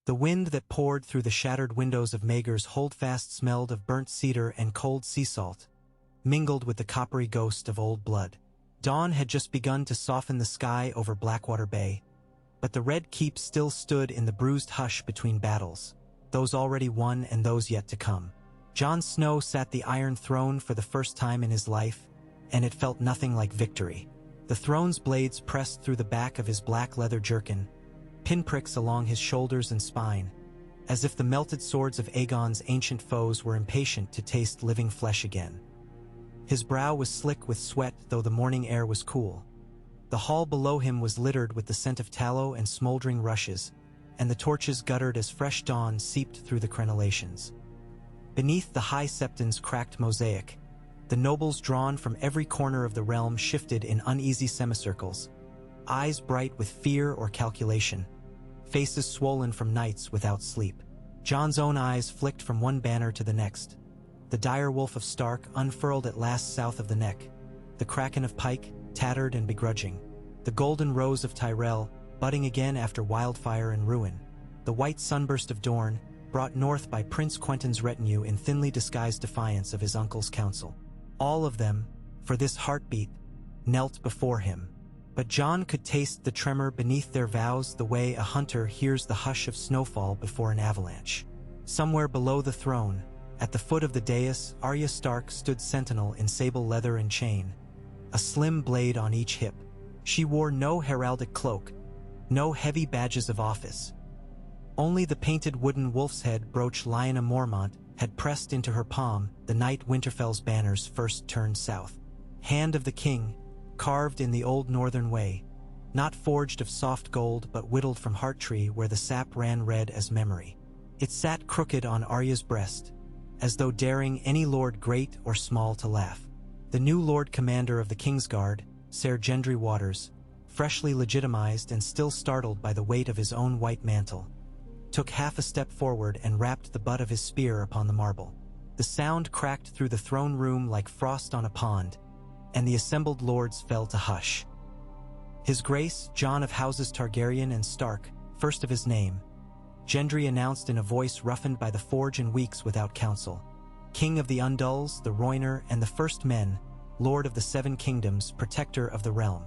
The wind that poured through the shattered windows of Maegor's holdfast smelled of burnt cedar and cold sea salt, mingled with the coppery ghost of old blood. Dawn had just begun to soften the sky over Blackwater Bay, but the Red Keep still stood in the bruised hush between battles, those already won and those yet to come. Jon Snow sat the Iron Throne for the first time in his life, and it felt nothing like victory. The throne's blades pressed through the back of his black leather jerkin, pinpricks along his shoulders and spine, as if the melted swords of Aegon's ancient foes were impatient to taste living flesh again. His brow was slick with sweat, though the morning air was cool. The hall below him was littered with the scent of tallow and smoldering rushes, and the torches guttered as fresh dawn seeped through the crenellations. Beneath the high septon's cracked mosaic, the nobles drawn from every corner of the realm shifted in uneasy semicircles, eyes bright with fear or calculation, faces swollen from nights without sleep. Jon's own eyes flicked from one banner to the next. The dire wolf of Stark unfurled at last south of the neck, the kraken of Pike, tattered and begrudging, the golden rose of Tyrell, budding again after wildfire and ruin, the white sunburst of Dorne, brought north by Prince Quentyn's retinue in thinly disguised defiance of his uncle's counsel. All of them, for this heartbeat, knelt before him. But Jon could taste the tremor beneath their vows the way a hunter hears the hush of snowfall before an avalanche. Somewhere below the throne, at the foot of the dais, Arya Stark stood sentinel in sable leather and chain, a slim blade on each hip. She wore no heraldic cloak, no heavy badges of office. Only the painted wooden wolf's head brooch Lyanna Mormont had pressed into her palm the night Winterfell's banners first turned south. Hand of the King, carved in the old northern way, not forged of soft gold but whittled from hearttree where the sap ran red as memory. It sat crooked on Arya's breast, as though daring any lord great or small to laugh. The new Lord Commander of the Kingsguard, Ser Gendry Waters, freshly legitimized and still startled by the weight of his own white mantle, took half a step forward and rapped the butt of his spear upon the marble. The sound cracked through the throne room like frost on a pond, and the assembled lords fell to hush. His Grace, Jon of Houses Targaryen and Stark, first of his name, Gendry announced in a voice roughened by the forge and weeks without counsel. King of the Undulls, the Royner, and the First Men, Lord of the Seven Kingdoms, Protector of the Realm.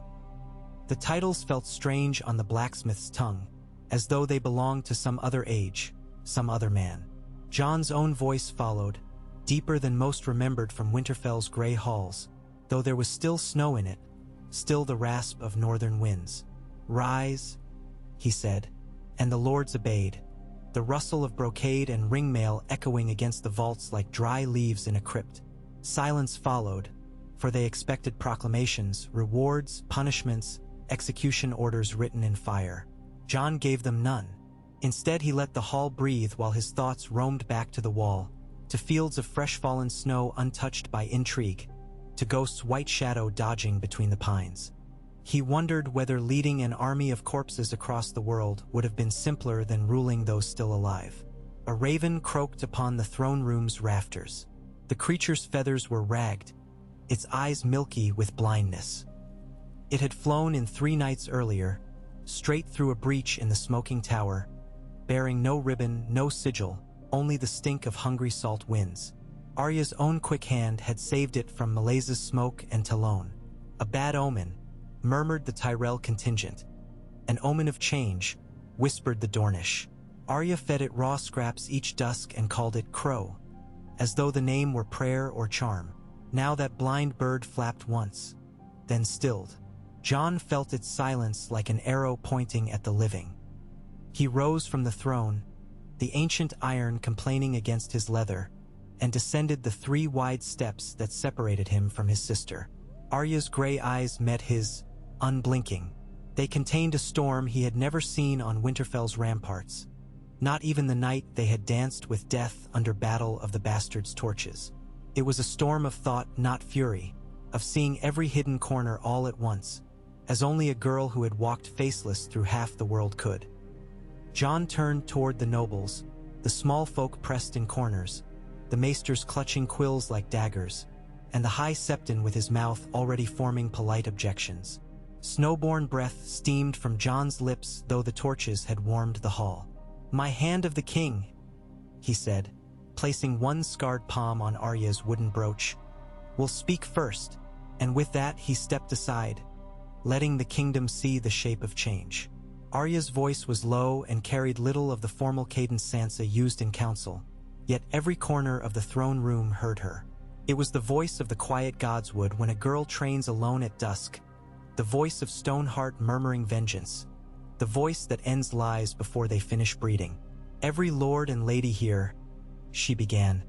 The titles felt strange on the blacksmith's tongue, as though they belonged to some other age, some other man. Jon's own voice followed, deeper than most remembered from Winterfell's gray halls, though there was still snow in it, still the rasp of northern winds. "Rise," he said, and the lords obeyed, the rustle of brocade and ringmail echoing against the vaults like dry leaves in a crypt. Silence followed, for they expected proclamations, rewards, punishments, execution orders written in fire. Jon gave them none. Instead, he let the hall breathe while his thoughts roamed back to the wall, to fields of fresh-fallen snow untouched by intrigue, to Ghost's white shadow dodging between the pines. He wondered whether leading an army of corpses across the world would have been simpler than ruling those still alive. A raven croaked upon the throne room's rafters. The creature's feathers were ragged, its eyes milky with blindness. It had flown in 3 nights earlier, straight through a breach in the smoking tower, bearing no ribbon, no sigil, only the stink of hungry salt winds. Arya's own quick hand had saved it from Maleza's smoke and Talon. A bad omen, murmured the Tyrell contingent. An omen of change, whispered the Dornish. Arya fed it raw scraps each dusk and called it Crow, as though the name were prayer or charm. Now that blind bird flapped once, then stilled. Jon felt its silence like an arrow pointing at the living. He rose from the throne, the ancient iron complaining against his leather, and descended the 3 wide steps that separated him from his sister. Arya's gray eyes met his, unblinking. They contained a storm he had never seen on Winterfell's ramparts, not even the night they had danced with death under Battle of the Bastards' torches. It was a storm of thought, not fury, of seeing every hidden corner all at once, as only a girl who had walked faceless through half the world could. Jon turned toward the nobles, the small folk pressed in corners, the maesters clutching quills like daggers, and the high septon with his mouth already forming polite objections. Snowborn breath steamed from Jon's lips, though the torches had warmed the hall. "My hand of the king," he said, placing one scarred palm on Arya's wooden brooch, "will speak first," and with that he stepped aside, letting the kingdom see the shape of change. Arya's voice was low and carried little of the formal cadence Sansa used in council, yet every corner of the throne room heard her. It was the voice of the quiet godswood when a girl trains alone at dusk, the voice of Stoneheart murmuring vengeance, the voice that ends lies before they finish breeding. "Every lord and lady here," she began,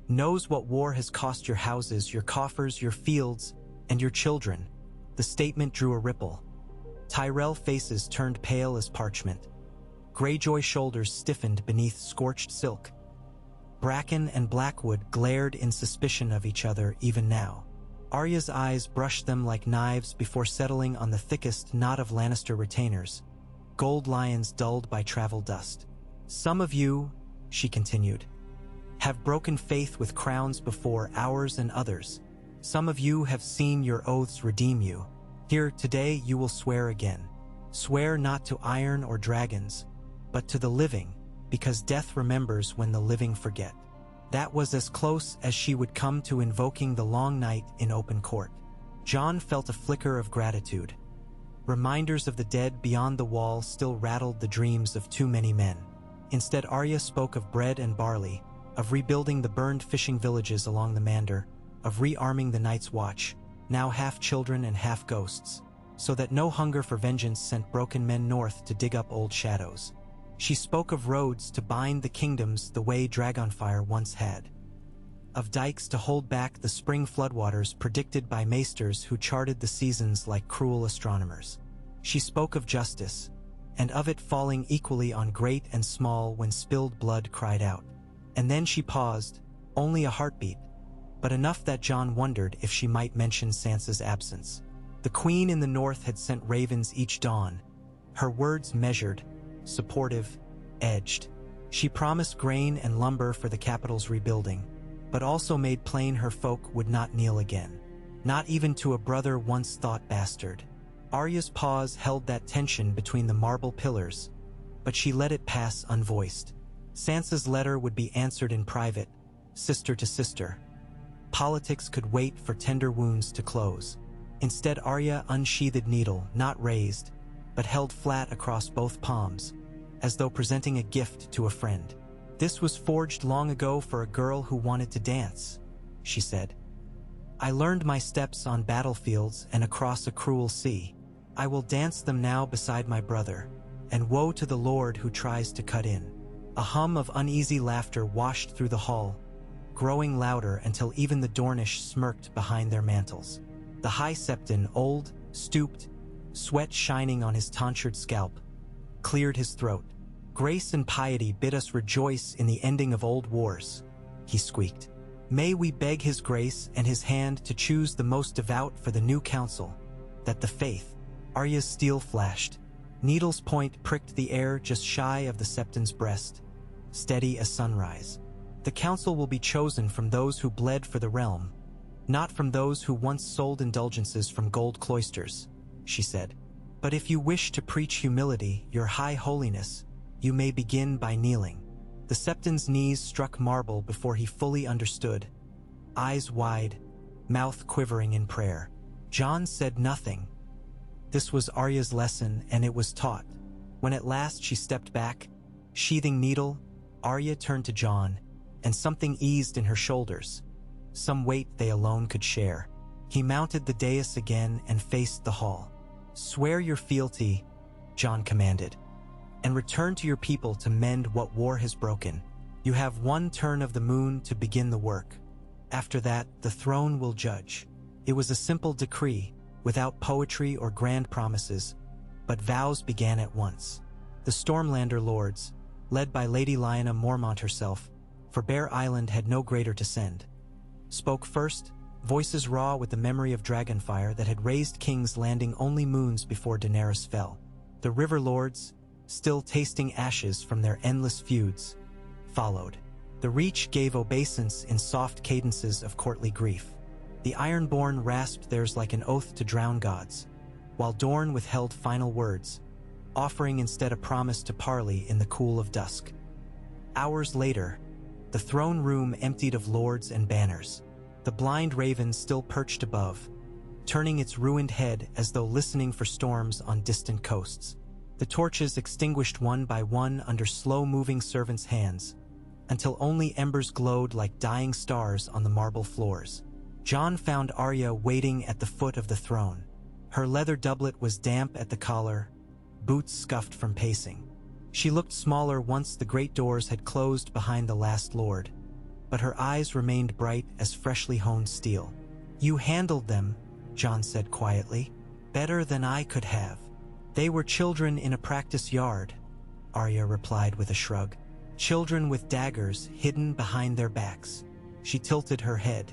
"knows what war has cost your houses, your coffers, your fields, and your children." The statement drew a ripple. Tyrell faces turned pale as parchment. Greyjoy shoulders stiffened beneath scorched silk. Bracken and Blackwood glared in suspicion of each other even now. Arya's eyes brushed them like knives before settling on the thickest knot of Lannister retainers, gold lions dulled by travel dust. "Some of you," she continued, "have broken faith with crowns before ours and others. Some of you have seen your oaths redeem you. Here today you will swear again. Swear not to iron or dragons, but to the living, because death remembers when the living forget." That was as close as she would come to invoking the long night in open court. Jon felt a flicker of gratitude. Reminders of the dead beyond the wall still rattled the dreams of too many men. Instead, Arya spoke of bread and barley, of rebuilding the burned fishing villages along the Mander, of rearming the Night's Watch, now half children and half ghosts, so that no hunger for vengeance sent broken men north to dig up old shadows. She spoke of roads to bind the kingdoms the way Dragonfire once had, of dikes to hold back the spring floodwaters predicted by maesters who charted the seasons like cruel astronomers. She spoke of justice, and of it falling equally on great and small when spilled blood cried out. And then she paused, only a heartbeat, but enough that Jon wondered if she might mention Sansa's absence. The Queen in the north had sent ravens each dawn, her words measured, supportive, edged. She promised grain and lumber for the capital's rebuilding, but also made plain her folk would not kneel again, not even to a brother once thought bastard. Arya's pause held that tension between the marble pillars, but she let it pass unvoiced. Sansa's letter would be answered in private, sister to sister. Politics could wait for tender wounds to close. Instead, Arya unsheathed needle, not raised, but held flat across both palms, as though presenting a gift to a friend. "This was forged long ago for a girl who wanted to dance," she said. "I learned my steps on battlefields and across a cruel sea. I will dance them now beside my brother, and woe to the lord who tries to cut in." A hum of uneasy laughter washed through the hall, growing louder until even the Dornish smirked behind their mantles. The High Septon, old, stooped, sweat shining on his tonsured scalp, cleared his throat. "Grace and piety bid us rejoice in the ending of old wars," he squeaked. "May we beg his grace and his hand to choose the most devout for the new council, that the faith—" Arya's steel flashed. Needle's point pricked the air just shy of the Septon's breast, steady as sunrise. "The council will be chosen from those who bled for the realm, not from those who once sold indulgences from gold cloisters," she said. "But if you wish to preach humility, your high holiness, you may begin by kneeling." The Septon's knees struck marble before he fully understood, eyes wide, mouth quivering in prayer. Jon said nothing. This was Arya's lesson, and it was taught. When at last she stepped back, sheathing needle, Arya turned to Jon, and something eased in her shoulders, some weight they alone could share. He mounted the dais again and faced the hall. "Swear your fealty," Jon commanded, "and return to your people to mend what war has broken. You have one turn of the moon to begin the work. After that, the throne will judge." It was a simple decree, without poetry or grand promises, but vows began at once. The Stormlander lords, led by Lady Lyanna Mormont herself, for Bear Island had no greater to send, spoke first, voices raw with the memory of Dragonfire that had raised King's Landing only moons before Daenerys fell. The River Lords, still tasting ashes from their endless feuds, followed. The Reach gave obeisance in soft cadences of courtly grief. The Ironborn rasped theirs like an oath to drown gods, while Dorne withheld final words, offering instead a promise to parley in the cool of dusk. Hours later, the throne room emptied of lords and banners. The blind raven still perched above, turning its ruined head as though listening for storms on distant coasts. The torches extinguished one by one under slow-moving servants' hands, until only embers glowed like dying stars on the marble floors. Jon found Arya waiting at the foot of the throne. Her leather doublet was damp at the collar, boots scuffed from pacing. She looked smaller once the great doors had closed behind the last lord, but her eyes remained bright as freshly honed steel. "You handled them," Jon said quietly, "better than I could have." "They were children in a practice yard," Arya replied with a shrug. "Children with daggers hidden behind their backs." She tilted her head.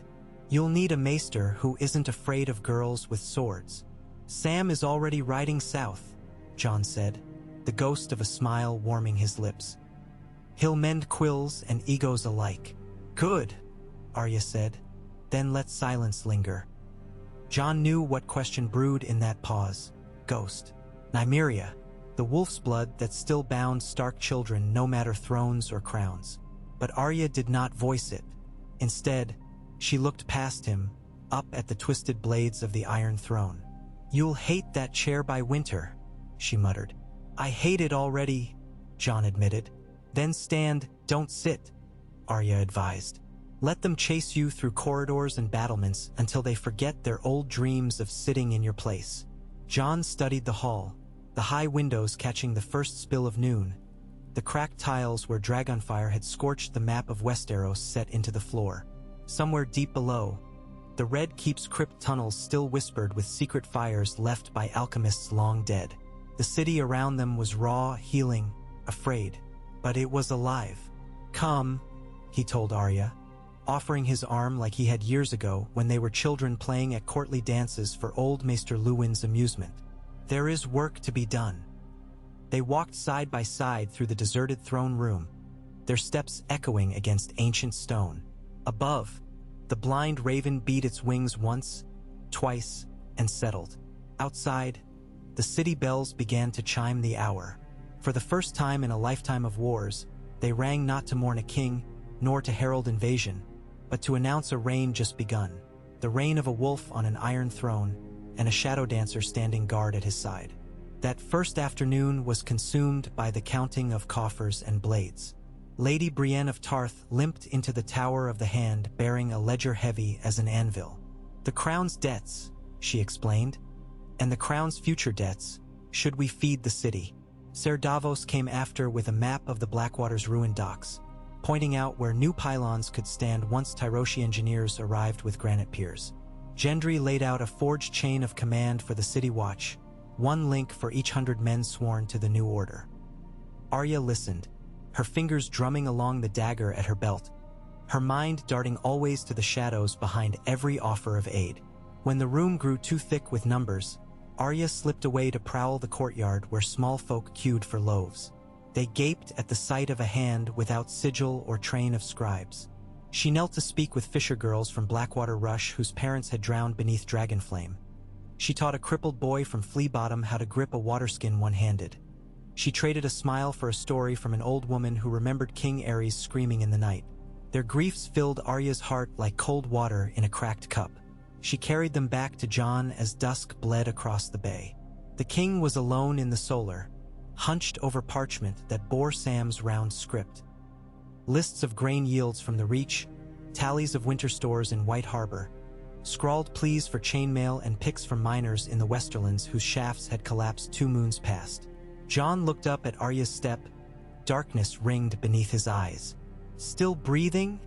"You'll need a maester who isn't afraid of girls with swords." "Sam is already riding south," Jon said, the ghost of a smile warming his lips. "He'll mend quills and egos alike." "Good," Arya said. "Then let silence linger." Jon knew what question brewed in that pause. Ghost. Nymeria, the wolf's blood that still bound Stark children no matter thrones or crowns. But Arya did not voice it. Instead, she looked past him, up at the twisted blades of the Iron Throne. "You'll hate that chair by winter," she muttered. "I hate it already," Jon admitted. "Then stand, don't sit," Arya advised. "Let them chase you through corridors and battlements until they forget their old dreams of sitting in your place." Jon studied the hall, the high windows catching the first spill of noon, the cracked tiles where dragonfire had scorched the map of Westeros set into the floor. Somewhere deep below, the Red Keep's crypt tunnels still whispered with secret fires left by alchemists long dead. The city around them was raw, healing, afraid, but it was alive. "Come," he told Arya, offering his arm like he had years ago when they were children playing at courtly dances for old Maester Luwin's amusement. "There is work to be done." They walked side by side through the deserted throne room, their steps echoing against ancient stone. Above, the blind raven beat its wings once, twice, and settled. Outside, the city bells began to chime the hour. For the first time in a lifetime of wars, they rang not to mourn a king, nor to herald invasion, but to announce a reign just begun, the reign of a wolf on an iron throne, and a shadow dancer standing guard at his side. That first afternoon was consumed by the counting of coffers and blades. Lady Brienne of Tarth limped into the Tower of the Hand bearing a ledger heavy as an anvil. "The crown's debts," she explained, "and the crown's future debts, should we feed the city." Ser Davos came after with a map of the Blackwater's ruined docks, pointing out where new pylons could stand once Tyroshi engineers arrived with granite piers. Gendry laid out a forged chain of command for the city watch, one link for each 100 men sworn to the new order. Arya listened, her fingers drumming along the dagger at her belt, her mind darting always to the shadows behind every offer of aid. When the room grew too thick with numbers, Arya slipped away to prowl the courtyard where small folk queued for loaves. They gaped at the sight of a hand without sigil or train of scribes. She knelt to speak with fisher girls from Blackwater Rush whose parents had drowned beneath Dragonflame. She taught a crippled boy from Flea Bottom how to grip a waterskin one-handed. She traded a smile for a story from an old woman who remembered King Aerys screaming in the night. Their griefs filled Arya's heart like cold water in a cracked cup. She carried them back to Jon as dusk bled across the bay. The king was alone in the solar, hunched over parchment that bore Sam's round script. Lists of grain yields from the Reach, tallies of winter stores in White Harbor, scrawled pleas for chainmail and picks from miners in the Westerlands whose shafts had collapsed 2 moons past. Jon looked up at Arya's step. Darkness ringed beneath his eyes. "Still breathing?"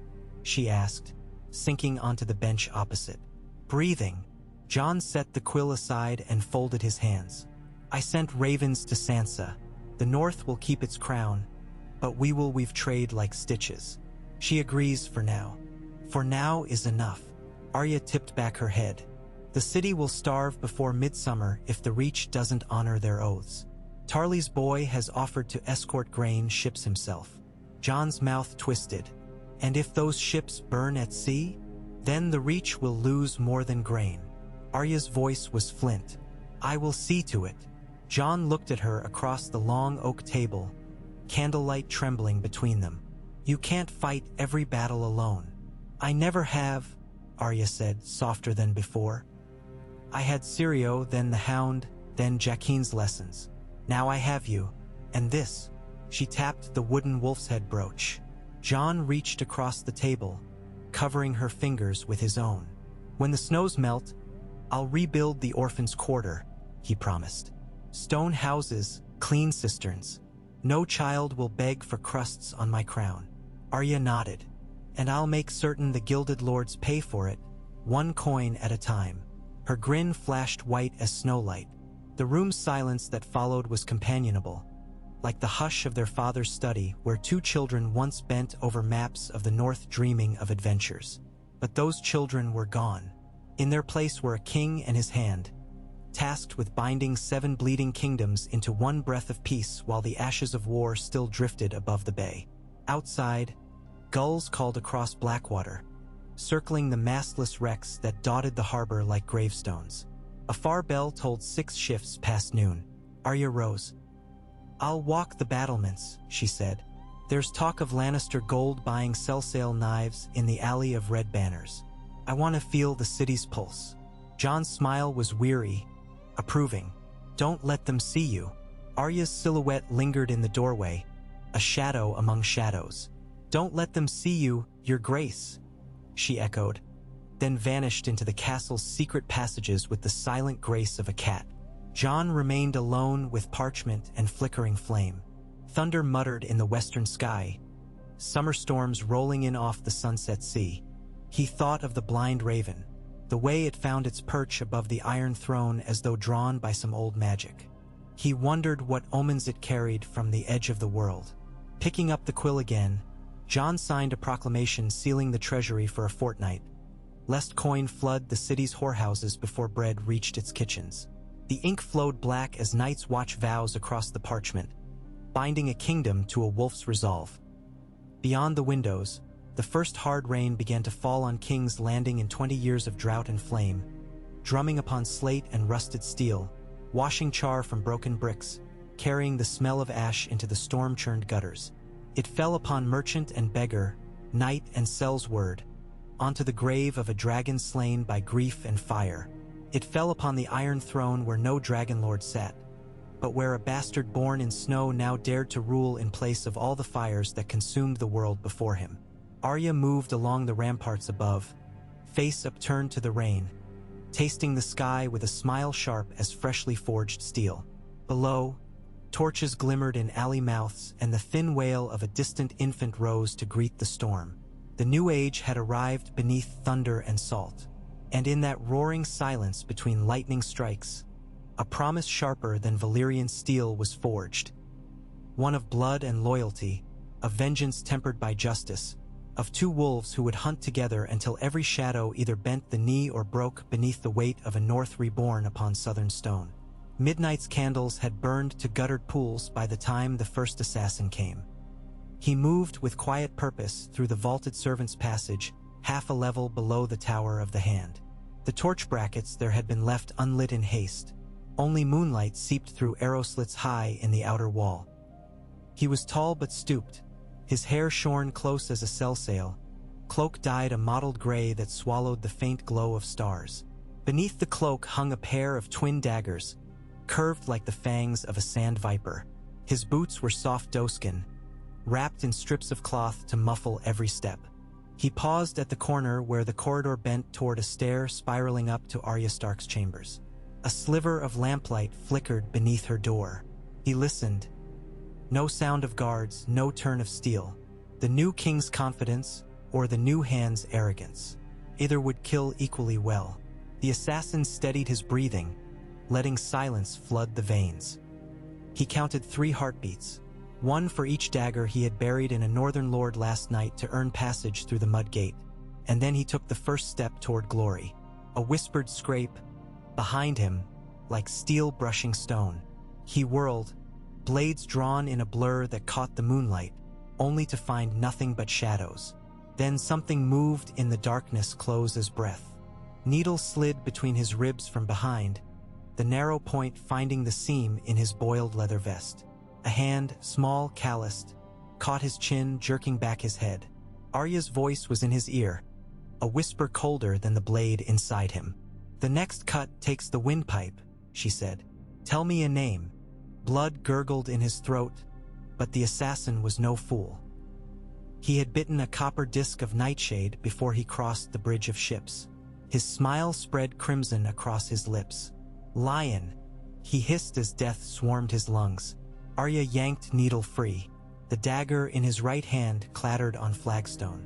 she asked, sinking onto the bench opposite. "Breathing." Jon set the quill aside and folded his hands. "I sent ravens to Sansa. The North will keep its crown, but we will weave trade like stitches." She agrees for now. For now is enough. Arya tipped back her head. The city will starve before midsummer if the Reach doesn't honor their oaths. Tarly's boy has offered to escort grain ships himself. Jon's mouth twisted. And if those ships burn at sea, then the Reach will lose more than grain. Arya's voice was flint. "I will see to it." Jon looked at her across the long oak table, candlelight trembling between them. "You can't fight every battle alone." "I never have," Arya said, softer than before. "I had Syrio, then the Hound, then Jaqen's lessons. Now I have you, and this." She tapped the wooden wolf's head brooch. Jon reached across the table, covering her fingers with his own. "When the snows melt, I'll rebuild the orphan's quarter," he promised. "Stone houses, clean cisterns. No child will beg for crusts on my crown." Arya nodded. "And I'll make certain the gilded lords pay for it, one coin at a time." Her grin flashed white as snowlight. The room's silence that followed was companionable, like the hush of their father's study where two children once bent over maps of the North dreaming of adventures. But those children were gone. In their place were a king and his hand, tasked with binding 7 bleeding kingdoms into one breath of peace while the ashes of war still drifted above the bay. Outside, gulls called across Blackwater, circling the mastless wrecks that dotted the harbor like gravestones. A far bell told 6 shifts past noon. Arya rose. "I'll walk the battlements," she said. "There's talk of Lannister gold buying sell-sale knives in the Alley of Red Banners. I want to feel the city's pulse." Jon's smile was weary, approving. "Don't let them see you." Arya's silhouette lingered in the doorway, a shadow among shadows. "Don't let them see you, your grace," she echoed, then vanished into the castle's secret passages with the silent grace of a cat. Jon remained alone with parchment and flickering flame. Thunder muttered in the western sky, summer storms rolling in off the sunset sea. He thought of the blind raven, the way it found its perch above the Iron Throne as though drawn by some old magic. He wondered what omens it carried from the edge of the world. Picking up the quill again, Jon signed a proclamation sealing the treasury for a fortnight, lest coin flood the city's whorehouses before bread reached its kitchens. The ink flowed black as knights watch vows across the parchment, binding a kingdom to a wolf's resolve. Beyond the windows, the first hard rain began to fall on King's Landing in 20 years of drought and flame, drumming upon slate and rusted steel, washing char from broken bricks, carrying the smell of ash into the storm-churned gutters. It fell upon merchant and beggar, knight and sell's word, onto the grave of a dragon slain by grief and fire. It fell upon the Iron Throne where no dragon lord sat, but where a bastard born in snow now dared to rule in place of all the fires that consumed the world before him. Arya moved along the ramparts above, face upturned to the rain, tasting the sky with a smile sharp as freshly forged steel. Below, torches glimmered in alley mouths and the thin wail of a distant infant rose to greet the storm. The new age had arrived beneath thunder and salt, and in that roaring silence between lightning strikes, a promise sharper than Valyrian steel was forged. One of blood and loyalty, of vengeance tempered by justice, of 2 wolves who would hunt together until every shadow either bent the knee or broke beneath the weight of a north reborn upon southern stone. Midnight's candles had burned to guttered pools by the time the first assassin came. He moved with quiet purpose through the vaulted servants' passage, half a level below the Tower of the Hand. The torch brackets there had been left unlit in haste. Only moonlight seeped through arrow slits high in the outer wall. He was tall but stooped, his hair shorn close as a cell sail, cloak dyed a mottled gray that swallowed the faint glow of stars. Beneath the cloak hung a pair of twin daggers, curved like the fangs of a sand viper. His boots were soft doeskin, wrapped in strips of cloth to muffle every step. He paused at the corner where the corridor bent toward a stair spiraling up to Arya Stark's chambers. A sliver of lamplight flickered beneath her door. He listened. No sound of guards, no turn of steel. The new king's confidence, or the new hand's arrogance. Either would kill equally well. The assassin steadied his breathing, letting silence flood the veins. He counted 3 heartbeats, one for each dagger he had buried in a northern lord last night to earn passage through the mud gate, and then he took the first step toward glory. A whispered scrape, behind him, like steel brushing stone. He whirled, blades drawn in a blur that caught the moonlight, only to find nothing but shadows. Then something moved in the darkness close as breath. Needles slid between his ribs from behind, the narrow point finding the seam in his boiled leather vest. A hand, small, calloused, caught his chin, jerking back his head. Arya's voice was in his ear, a whisper colder than the blade inside him. "The next cut takes the windpipe," she said. "Tell me a name." Blood gurgled in his throat, but the assassin was no fool. He had bitten a copper disc of nightshade before he crossed the bridge of ships. His smile spread crimson across his lips. "Lion," he hissed as death swarmed his lungs. Arya yanked needle free. The dagger in his right hand clattered on flagstone.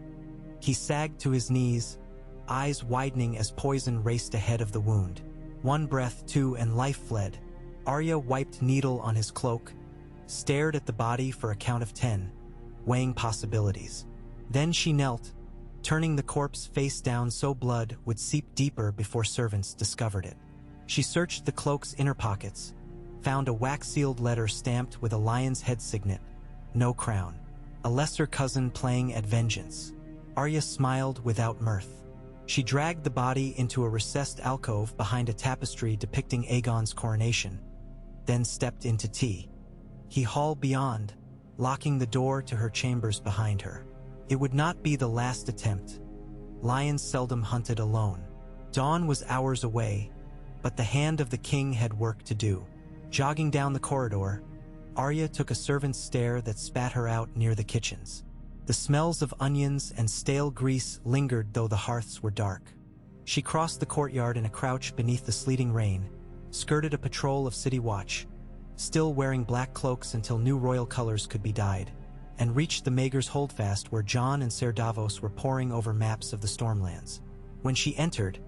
He sagged to his knees, eyes widening as poison raced ahead of the wound. One breath, two, and life fled. Arya wiped needle on his cloak, stared at the body for a count of 10, weighing possibilities. Then she knelt, turning the corpse face down so blood would seep deeper before servants discovered it. She searched the cloak's inner pockets, found a wax-sealed letter stamped with a lion's head signet. No crown. A lesser cousin playing at vengeance. Arya smiled without mirth. She dragged the body into a recessed alcove behind a tapestry depicting Aegon's coronation, then stepped into tea. He hauled beyond, locking the door to her chambers behind her. It would not be the last attempt. Lions seldom hunted alone. Dawn was hours away, but the hand of the king had work to do. Jogging down the corridor, Arya took a servant's stare that spat her out near the kitchens. The smells of onions and stale grease lingered though the hearths were dark. She crossed the courtyard in a crouch beneath the sleeting rain, skirted a patrol of city watch, still wearing black cloaks until new royal colors could be dyed, and reached the Maegor's holdfast where Jon and Ser Davos were poring over maps of the Stormlands. When she entered,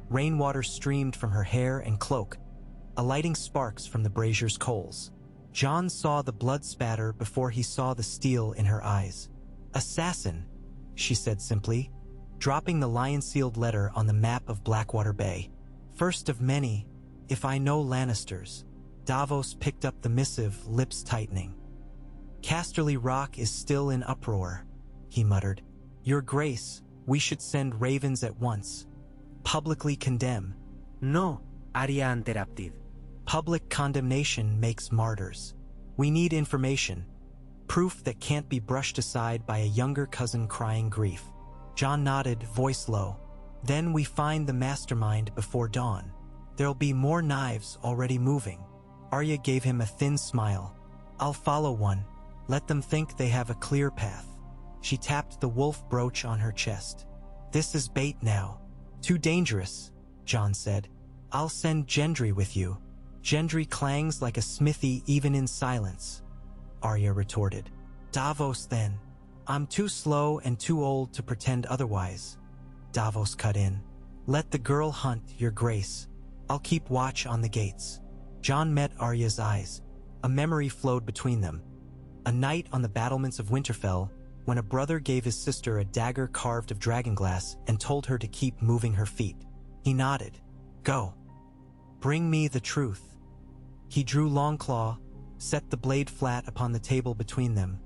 rainwater streamed from her hair and cloak, alighting sparks from the brazier's coals. Jon saw the blood spatter before he saw the steel in her eyes. "Assassin," she said simply, dropping the lion-sealed letter on the map of Blackwater Bay. "First of many, if I know Lannisters." Davos picked up the missive, lips tightening. "Casterly Rock is still in uproar," he muttered. "Your Grace, we should send ravens at once. Publicly condemn." "No," Arya interrupted. "Public condemnation makes martyrs. We need information. Proof that can't be brushed aside by a younger cousin crying grief." Jon nodded, voice low. "Then we find the mastermind before dawn. There'll be more knives already moving." Arya gave him a thin smile. "I'll follow one. Let them think they have a clear path." She tapped the wolf brooch on her chest. "This is bait now. Too dangerous," Jon said. "I'll send Gendry with you." "Gendry clangs like a smithy even in silence," Arya retorted. "Davos then." "I'm too slow and too old to pretend otherwise," Davos cut in. "Let the girl hunt, your grace. I'll keep watch on the gates." Jon met Arya's eyes. A memory flowed between them. A night on the battlements of Winterfell, when a brother gave his sister a dagger carved of dragonglass and told her to keep moving her feet. He nodded. "Go. Bring me the truth." He drew Longclaw, set the blade flat upon the table between them,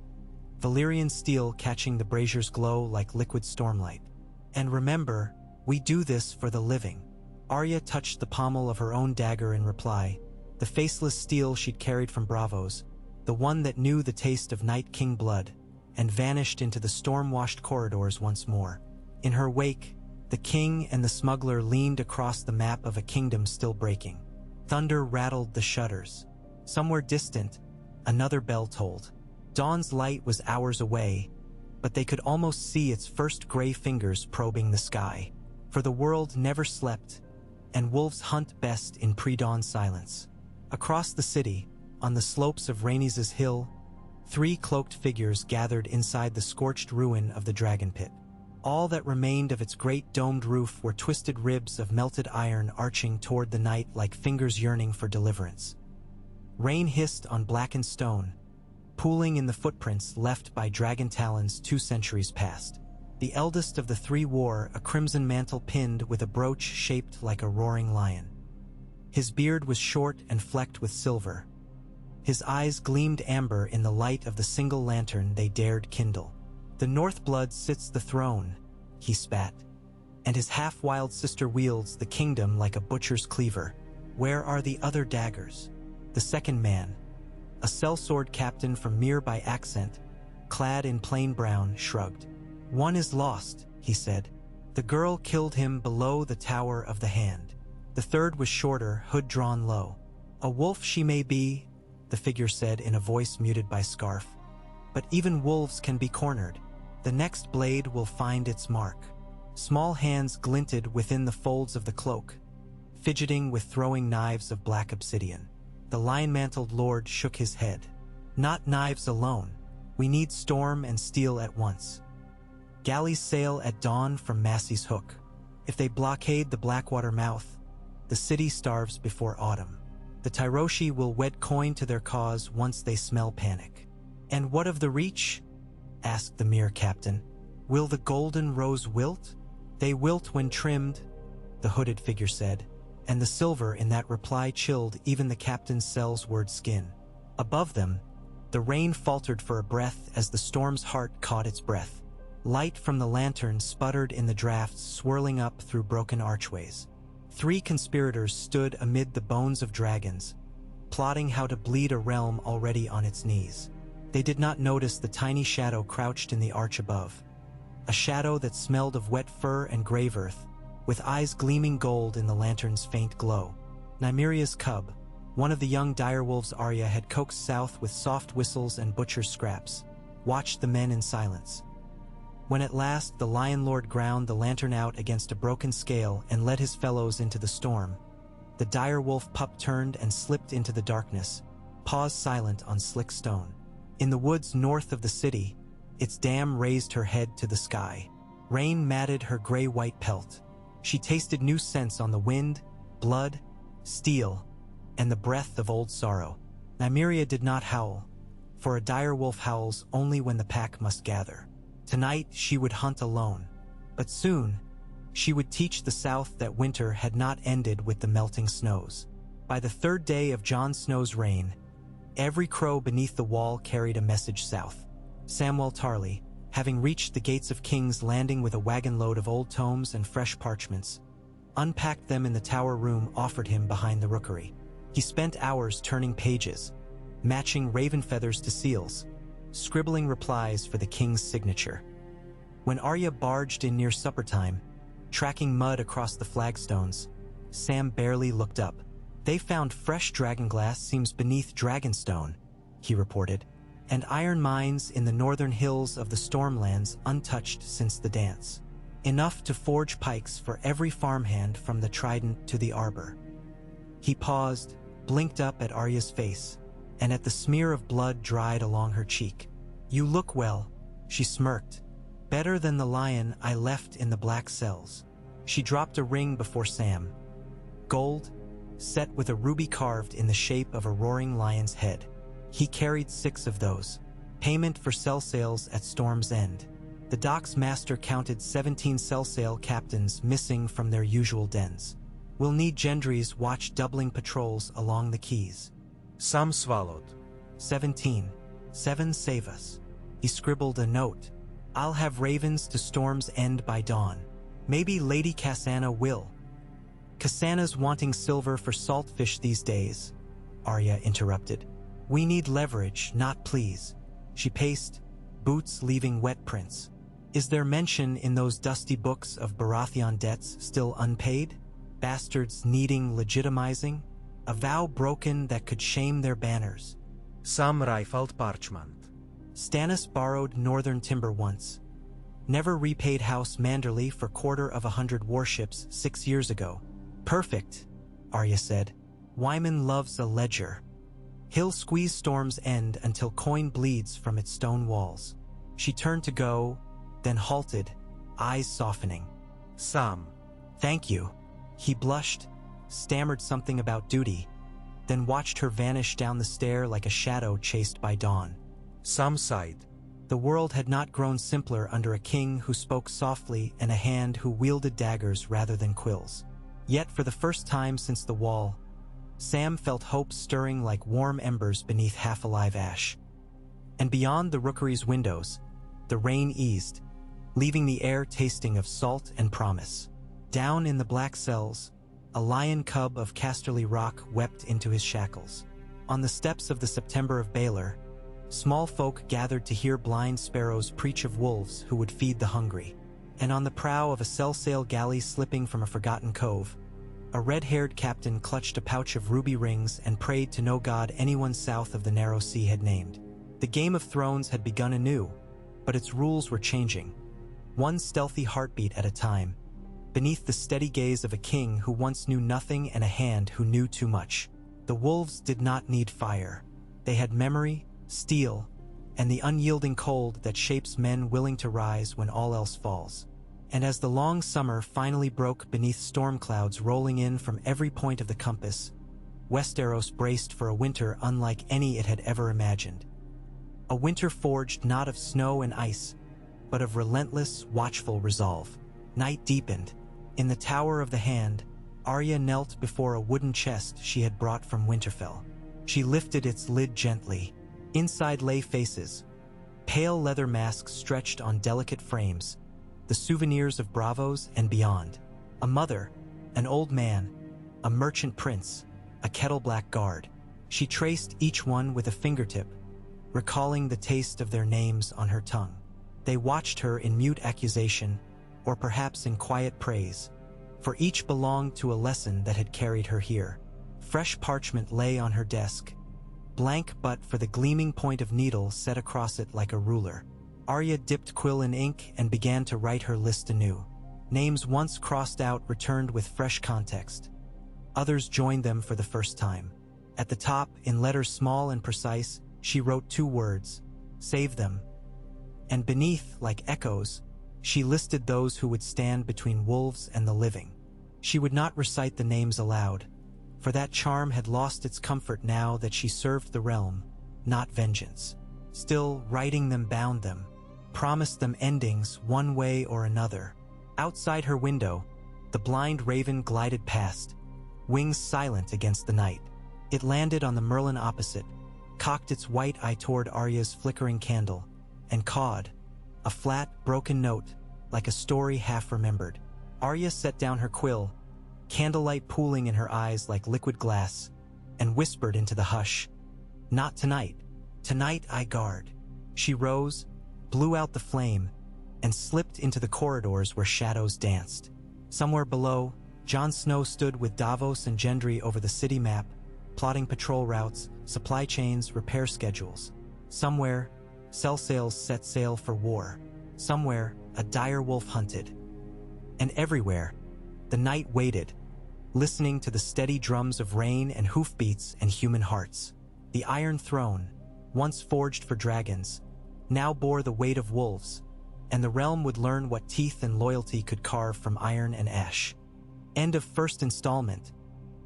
Valyrian steel catching the brazier's glow like liquid stormlight. "And remember, we do this for the living." Arya touched the pommel of her own dagger in reply, the faceless steel she'd carried from Braavos, the one that knew the taste of Night King blood, and vanished into the storm-washed corridors once more. In her wake, the king and the smuggler leaned across the map of a kingdom still breaking. Thunder rattled the shutters. Somewhere distant, another bell tolled. Dawn's light was hours away, but they could almost see its first gray fingers probing the sky. For the world never slept, and wolves hunt best in pre-dawn silence. Across the city, on the slopes of Rhaenys' hill, 3 cloaked figures gathered inside the scorched ruin of the dragon pit. All that remained of its great domed roof were twisted ribs of melted iron arching toward the night like fingers yearning for deliverance. Rain hissed on blackened stone, pooling in the footprints left by dragon talons 2 centuries past. The eldest of the 3 wore a crimson mantle pinned with a brooch shaped like a roaring lion. His beard was short and flecked with silver. His eyes gleamed amber in the light of the single lantern they dared kindle. "The Northblood sits the throne," he spat, "and his half-wild sister wields the kingdom like a butcher's cleaver." Where are the other daggers? The second man, a sellsword captain from Mir by accent, clad in plain brown, shrugged. One is lost, he said. The girl killed him below the Tower of the Hand. The third was shorter, hood drawn low. A wolf she may be, the figure said in a voice muted by scarf. But even wolves can be cornered. The next blade will find its mark. Small hands glinted within the folds of the cloak, fidgeting with throwing knives of black obsidian. The lion-mantled lord shook his head. Not knives alone. We need storm and steel at once. Galleys sail at dawn from Massey's Hook. If they blockade the Blackwater mouth, the city starves before autumn. The Tyroshi will wed coin to their cause once they smell panic. And what of the Reach? Asked the Mir captain. Will the golden rose wilt? They wilt when trimmed, the hooded figure said, and the silver in that reply chilled even the captain's cell's-word skin. Above them, the rain faltered for a breath as the storm's heart caught its breath. Light from the lantern sputtered in the drafts, swirling up through broken archways. 3 conspirators stood amid the bones of dragons, plotting how to bleed a realm already on its knees. They did not notice the tiny shadow crouched in the arch above. A shadow that smelled of wet fur and grave earth, with eyes gleaming gold in the lantern's faint glow. Nymeria's cub, one of the young direwolves Arya had coaxed south with soft whistles and butcher's scraps, watched the men in silence. When at last the Lion Lord ground the lantern out against a broken scale and led his fellows into the storm, the direwolf pup turned and slipped into the darkness, paws silent on slick stone. In the woods north of the city, its dam raised her head to the sky. Rain matted her gray-white pelt. She tasted new scents on the wind, blood, steel, and the breath of old sorrow. Nymeria did not howl, for a direwolf howls only when the pack must gather. Tonight she would hunt alone, but soon she would teach the South that winter had not ended with the melting snows. By the 3rd day of Jon Snow's reign, every crow beneath the wall carried a message south. Samwell Tarly, having reached the gates of King's Landing with a wagon load of old tomes and fresh parchments, unpacked them in the tower room offered him behind the rookery. He spent hours turning pages, matching raven feathers to seals, scribbling replies for the king's signature. When Arya barged in near supper time, tracking mud across the flagstones, Sam barely looked up. They found fresh dragonglass seams beneath Dragonstone, he reported, and iron mines in the northern hills of the Stormlands untouched since the dance. Enough to forge pikes for every farmhand from the Trident to the Arbor. He paused, blinked up at Arya's face, and at the smear of blood dried along her cheek. You look well, she smirked. Better than the lion I left in the black cells. She dropped a ring before Sam. Gold, set with a ruby carved in the shape of a roaring lion's head. He carried 6 of those. Payment for cell sales at Storm's End. The dock's master counted 17 cell sale captains missing from their usual dens. We'll need Gendry's watch doubling patrols along the quays. Sam swallowed. 17. 7 save us. He scribbled a note. I'll have ravens to Storm's End by dawn. Maybe Lady Cassana will. Cassana's wanting silver for saltfish these days, Arya interrupted. We need leverage, not please. She paced, boots leaving wet prints. Is there mention in those dusty books of Baratheon debts still unpaid? Bastards needing legitimizing? A vow broken that could shame their banners. Sam rifled parchment. Stannis borrowed northern timber once. Never repaid House Manderley for 250 warships 6 years ago. Perfect, Arya said. Wyman loves a ledger. He'll squeeze Storm's End until coin bleeds from its stone walls. She turned to go, then halted, eyes softening. Sam. Thank you. He blushed, stammered something about duty, then watched her vanish down the stair like a shadow chased by dawn. Sam sighed. The world had not grown simpler under a king who spoke softly and a hand who wielded daggers rather than quills. Yet for the first time since the Wall, Sam felt hope stirring like warm embers beneath half-alive ash. And beyond the rookery's windows, the rain eased, leaving the air tasting of salt and promise. Down in the black cells, A lion cub of Casterly Rock wept into his shackles. On the steps of the September of Baylor, small folk gathered to hear blind sparrows preach of wolves who would feed the hungry. And on the prow of a sail galley slipping from a forgotten cove, a red-haired captain clutched a pouch of ruby rings and prayed to no god anyone south of the narrow sea had named. The Game of Thrones had begun anew, but its rules were changing, one stealthy heartbeat at a time, beneath the steady gaze of a king who once knew nothing and a hand who knew too much. The wolves did not need fire. They had memory, steel, and the unyielding cold that shapes men willing to rise when all else falls. And as the long summer finally broke beneath storm clouds rolling in from every point of the compass, Westeros braced for a winter unlike any it had ever imagined. A winter forged not of snow and ice, but of relentless, watchful resolve. Night deepened. In the Tower of the Hand, Arya knelt before a wooden chest she had brought from Winterfell. She lifted its lid gently. Inside lay faces, pale leather masks stretched on delicate frames, the souvenirs of bravos and beyond. A mother, an old man, a merchant prince, a kettle-black guard. She traced each one with a fingertip, recalling the taste of their names on her tongue. They watched her in mute accusation, or perhaps in quiet praise, for each belonged to a lesson that had carried her here. Fresh parchment lay on her desk, blank but for the gleaming point of needle set across it like a ruler. Arya dipped quill in ink and began to write her list anew. Names once crossed out returned with fresh context. Others joined them for the first time. At the top, in letters small and precise, she wrote 2 words, "Save them." And beneath, like echoes, she listed those who would stand between wolves and the living. She would not recite the names aloud, for that charm had lost its comfort now that she served the realm, not vengeance. Still, writing them bound them, promised them endings one way or another. Outside her window, the blind raven glided past, wings silent against the night. It landed on the merlin opposite, cocked its white eye toward Arya's flickering candle, and cawed, a flat, broken note, like a story half-remembered. Arya set down her quill, candlelight pooling in her eyes like liquid glass, and whispered into the hush, "Not tonight. Tonight I guard." She rose, blew out the flame, and slipped into the corridors where shadows danced. Somewhere below, Jon Snow stood with Davos and Gendry over the city map, plotting patrol routes, supply chains, repair schedules. Somewhere, Selsails set sail for war. Somewhere, a dire wolf hunted. And everywhere, the night waited, listening to the steady drums of rain and hoofbeats and human hearts. The Iron Throne, once forged for dragons, now bore the weight of wolves, and the realm would learn what teeth and loyalty could carve from iron and ash. End of first installment.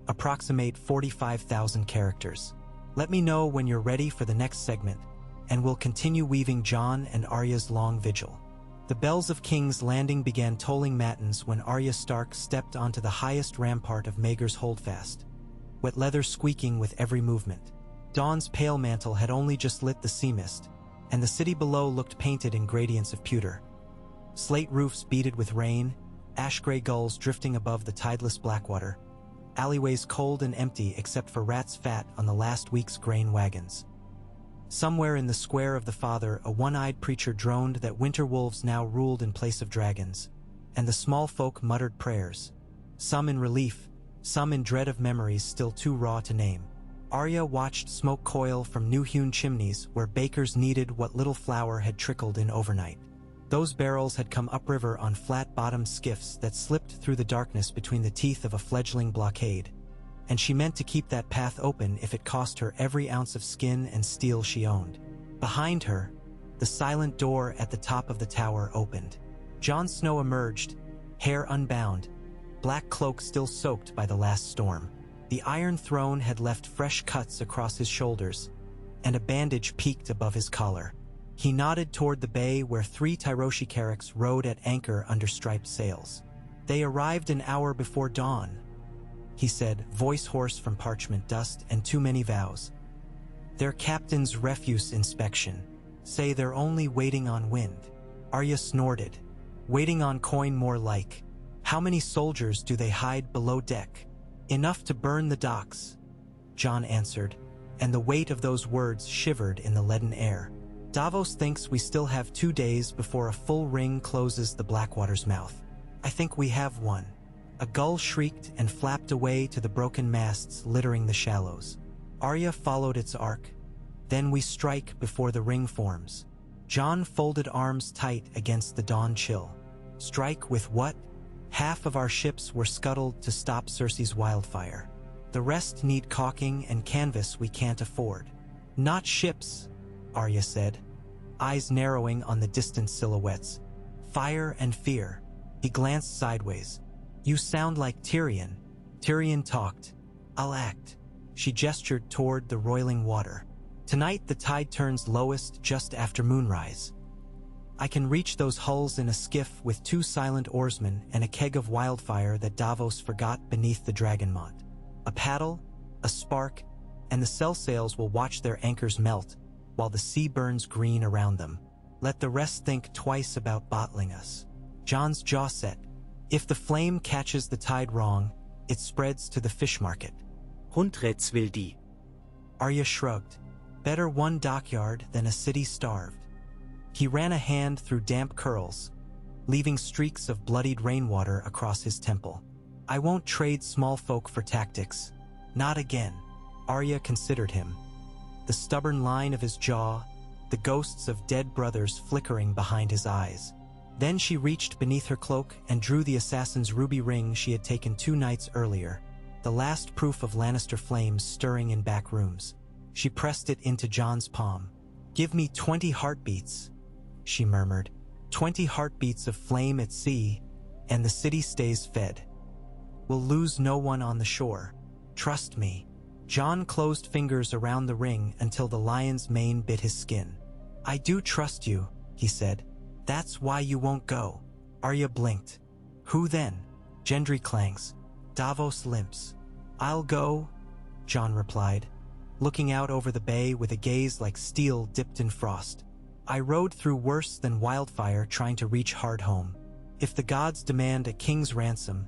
Approximate 45,000 characters. Let me know when you're ready for the next segment, and we'll continue weaving Jon and Arya's long vigil. The bells of King's Landing began tolling matins when Arya Stark stepped onto the highest rampart of Maegor's Holdfast, wet leather squeaking with every movement. Dawn's pale mantle had only just lit the sea mist, and the city below looked painted in gradients of pewter. Slate roofs beaded with rain, ash-gray gulls drifting above the tideless Blackwater, alleyways cold and empty except for rats fat on the last week's grain wagons. Somewhere in the square of the Father, a one-eyed preacher droned that winter wolves now ruled in place of dragons, and the small folk muttered prayers, some in relief, some in dread of memories still too raw to name. Arya watched smoke coil from new-hewn chimneys where bakers kneaded what little flour had trickled in overnight. Those barrels had come upriver on flat-bottomed skiffs that slipped through the darkness between the teeth of a fledgling blockade, and she meant to keep that path open if it cost her every ounce of skin and steel she owned. Behind her, the silent door at the top of the tower opened. Jon Snow emerged, hair unbound, black cloak still soaked by the last storm. The Iron Throne had left fresh cuts across his shoulders, and a bandage peaked above his collar. He nodded toward the bay where 3 Tyroshi carracks rode at anchor under striped sails. "They arrived an hour before dawn," he said, voice hoarse from parchment dust and too many vows. "Their captain's refuse inspection. Say they're only waiting on wind." Arya snorted. "Waiting on coin more like. How many soldiers do they hide below deck?" Enough to burn the docks, John answered, and the weight of those words shivered in the leaden air. Davos thinks we still have 2 days before a full ring closes the Blackwater's mouth. I think we have one. A gull shrieked and flapped away to the broken masts littering the shallows. Arya followed its arc. Then we strike before the ring forms. John folded arms tight against the dawn chill. Strike with what? Half of our ships were scuttled to stop Cersei's wildfire. The rest need caulking and canvas we can't afford. Not ships, Arya said, eyes narrowing on the distant silhouettes. Fire and fear. He glanced sideways. You sound like Tyrion. Tyrion talked. I'll act. She gestured toward the roiling water. Tonight the tide turns lowest just after moonrise. I can reach those hulls in a skiff with 2 silent oarsmen and a keg of wildfire that Davos forgot beneath the Dragonmont. A paddle, a spark, and the sail sails will watch their anchors melt while the sea burns green around them. Let the rest think twice about bottling us. John's jaw set. If the flame catches the tide wrong, it spreads to the fish market. Hundreds will die. Arya shrugged. Better one dockyard than a city starved. He ran a hand through damp curls, leaving streaks of bloodied rainwater across his temple. I won't trade small folk for tactics. Not again. Arya considered him. The stubborn line of his jaw, the ghosts of dead brothers flickering behind his eyes. Then she reached beneath her cloak and drew the assassin's ruby ring she had taken 2 nights earlier, the last proof of Lannister flames stirring in back rooms. She pressed it into John's palm. Give me 20 heartbeats, she murmured. 20 heartbeats of flame at sea, and the city stays fed. We'll lose no one on the shore. Trust me. John closed fingers around the ring until the lion's mane bit his skin. I do trust you, he said. That's why you won't go. Arya blinked. Who then? Gendry clangs. Davos limps. I'll go, John replied, looking out over the bay with a gaze like steel dipped in frost. I rode through worse than wildfire trying to reach Hardhome. If the gods demand a king's ransom,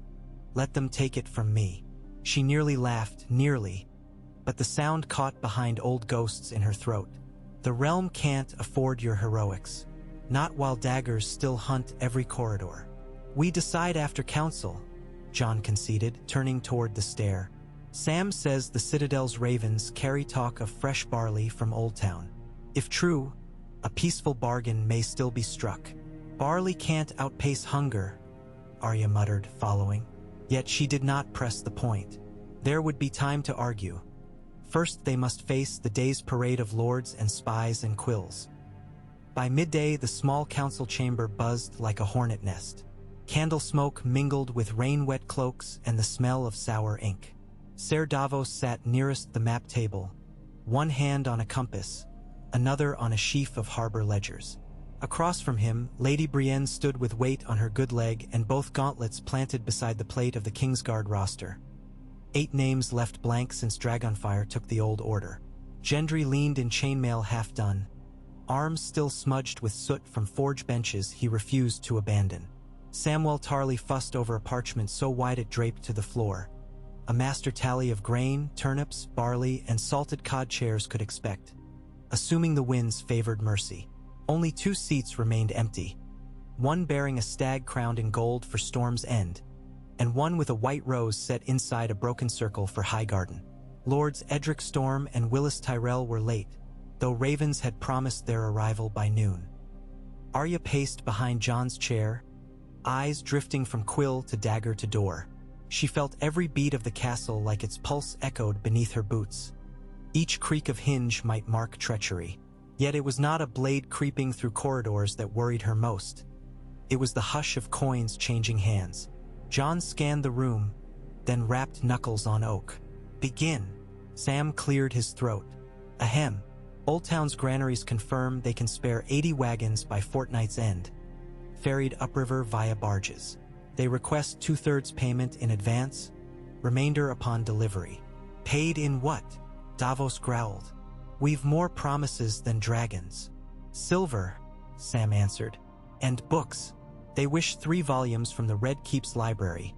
let them take it from me. She nearly laughed, nearly, but the sound caught behind old ghosts in her throat. The realm can't afford your heroics. Not while daggers still hunt every corridor. We decide after council, John conceded, turning toward the stair. Sam says the Citadel's ravens carry talk of fresh barley from Old Town. If true, a peaceful bargain may still be struck. Barley can't outpace hunger, Arya muttered, following. Yet she did not press the point. There would be time to argue. First they must face the day's parade of lords and spies and quills. By midday the small council chamber buzzed like a hornet nest. Candle smoke mingled with rain-wet cloaks and the smell of sour ink. Ser Davos sat nearest the map table, one hand on a compass, another on a sheaf of harbor ledgers. Across from him, Lady Brienne stood with weight on her good leg and both gauntlets planted beside the plate of the Kingsguard roster. 8 names left blank since Dragonfire took the old order. Gendry leaned in chainmail half done, arms still smudged with soot from forge benches he refused to abandon. Samwell Tarly fussed over a parchment so wide it draped to the floor. A master tally of grain, turnips, barley, and salted cod chairs could expect. Assuming the winds favored mercy. Only 2 seats remained empty, one bearing a stag crowned in gold for Storm's End, and one with a white rose set inside a broken circle for Highgarden. Lords Edric Storm and Willis Tyrell were late, though ravens had promised their arrival by noon. Arya paced behind John's chair, eyes drifting from quill to dagger to door. She felt every beat of the castle like its pulse echoed beneath her boots. Each creak of hinge might mark treachery. Yet it was not a blade creeping through corridors that worried her most. It was the hush of coins changing hands. John scanned the room, then rapped knuckles on oak. Begin. Sam cleared his throat. Ahem. Old Town's granaries confirm they can spare 80 wagons by fortnight's end, ferried upriver via barges. They request 2/3 payment in advance, remainder upon delivery. Paid in what? Davos growled. We've more promises than dragons. Silver, Sam answered. And books. They wish 3 volumes from the Red Keep's library.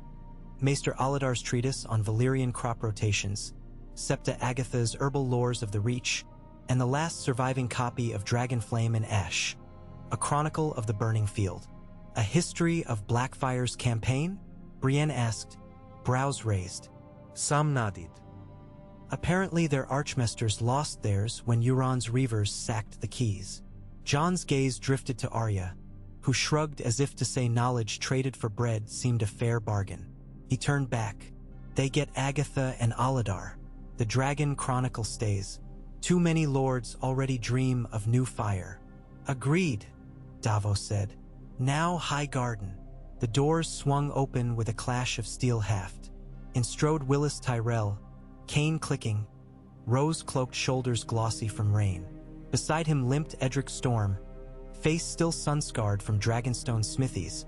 Maester Aladar's treatise on Valyrian crop rotations, Septa Agatha's herbal lores of the Reach, and the last surviving copy of Dragonflame and Ash, a chronicle of the burning field. A history of Blackfire's campaign? Brienne asked, brows raised. Sam nodded. Apparently their archmasters lost theirs when Euron's reavers sacked the keys. Jon's gaze drifted to Arya, who shrugged as if to say knowledge traded for bread seemed a fair bargain. He turned back. They get Agatha and Aladar. The Dragon Chronicle stays. Too many lords already dream of new fire. Agreed, Davos said. Now High Garden. The doors swung open with a clash of steel haft. In strode Willis Tyrell, cane clicking, rose-cloaked shoulders glossy from rain. Beside him limped Edric Storm, face still sun-scarred from Dragonstone smithies,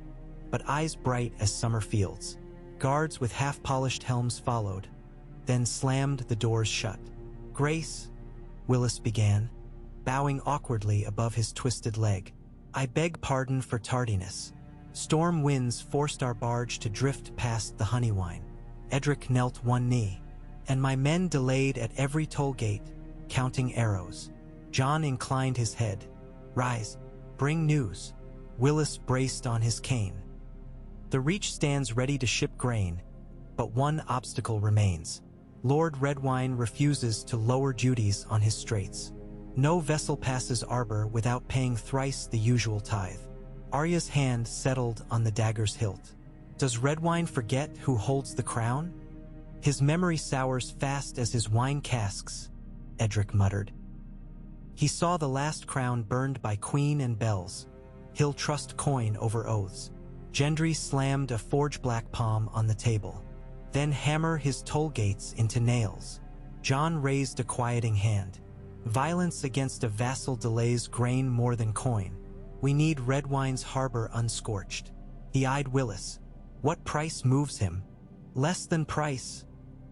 but eyes bright as summer fields. Guards with half-polished helms followed, then slammed the doors shut. Grace, Willis began, bowing awkwardly above his twisted leg. I beg pardon for tardiness. Storm winds forced our barge to drift past the Honeywine. Edric knelt one knee, and my men delayed at every toll gate, counting arrows. Jon inclined his head. Rise, bring news. Willis braced on his cane. The Reach stands ready to ship grain, but one obstacle remains. Lord Redwine refuses to lower duties on his straits. No vessel passes Arbor without paying thrice the usual tithe. Arya's hand settled on the dagger's hilt. Does Redwine forget who holds the crown? His memory sours fast as his wine casks, Edric muttered. He saw the last crown burned by Queen and bells. He'll trust coin over oaths. Gendry slammed a forge-black palm on the table, then hammer his toll gates into nails. Jon raised a quieting hand. Violence against a vassal delays grain more than coin. We need Redwine's harbor unscorched. He eyed Willis. What price moves him? Less than price,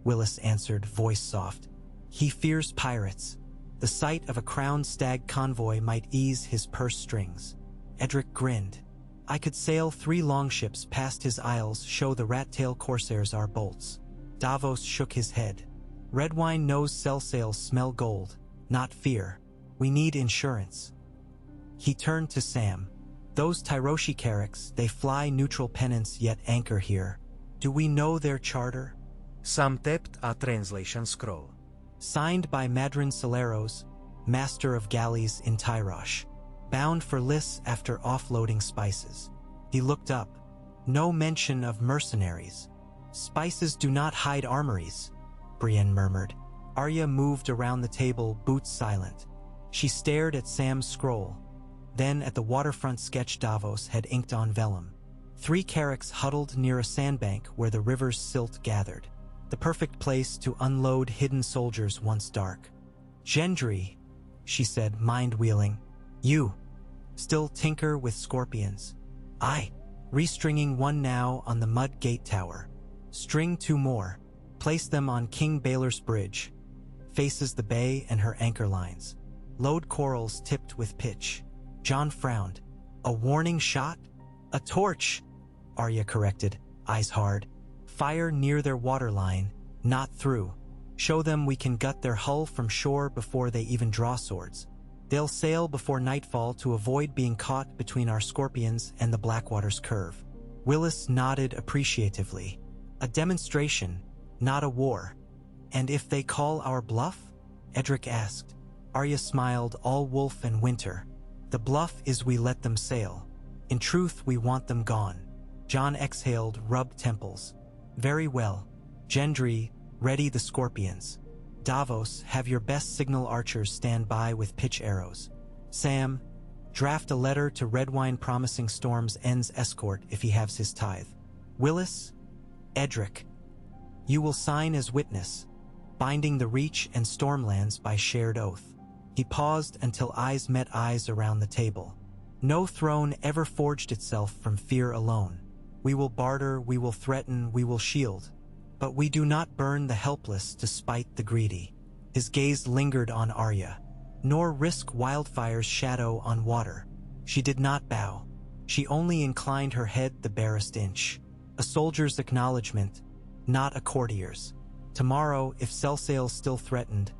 Willis answered, voice soft. He fears pirates. The sight of a crowned stag convoy might ease his purse strings. Edric grinned. I could sail 3 longships past his isles, show the rat-tail corsairs our bolts. Davos shook his head. Redwine knows sell sails smell gold, not fear. We need insurance. He turned to Sam. Those Tyroshi carracks, they fly neutral pennants yet anchor here. Do we know their charter? Sam tapped a translation scroll. Signed by Madrin Celeros, master of galleys in Tyrosh, bound for Lys after offloading spices. He looked up. No mention of mercenaries. Spices do not hide armories, Brienne murmured. Arya moved around the table, boots silent. She stared at Sam's scroll, then at the waterfront sketch Davos had inked on vellum. 3 carracks huddled near a sandbank where the river's silt gathered. The perfect place to unload hidden soldiers once dark. Gendry, she said, mind-wheeling. You, still tinker with scorpions. I, restringing one now on the mud gate tower. String 2 more. Place them on King Baelor's bridge. Faces the bay and her anchor lines. Load corals tipped with pitch. Jon frowned. A warning shot? A torch, Arya corrected, eyes hard. Fire near their waterline, not through. Show them we can gut their hull from shore before they even draw swords. They'll sail before nightfall to avoid being caught between our scorpions and the Blackwater's curve. Willis nodded appreciatively. A demonstration, not a war. And if they call our bluff? Edric asked. Arya smiled, all wolf and winter. The bluff is we let them sail. In truth, we want them gone. Jon exhaled, rubbed temples. Very well. Gendry, ready the scorpions. Davos, have your best signal archers stand by with pitch arrows. Sam, draft a letter to Redwine promising Storm's End's escort if he has his tithe. Willis, Edric, you will sign as witness, binding the Reach and Stormlands by shared oath. He paused until eyes met eyes around the table. No throne ever forged itself from fear alone. We will barter, we will threaten, we will shield. But we do not burn the helpless to spite the greedy. His gaze lingered on Arya. Nor risk wildfire's shadow on water. She did not bow. She only inclined her head the barest inch. A soldier's acknowledgement, not a courtier's. Tomorrow, if cell sales still threatened,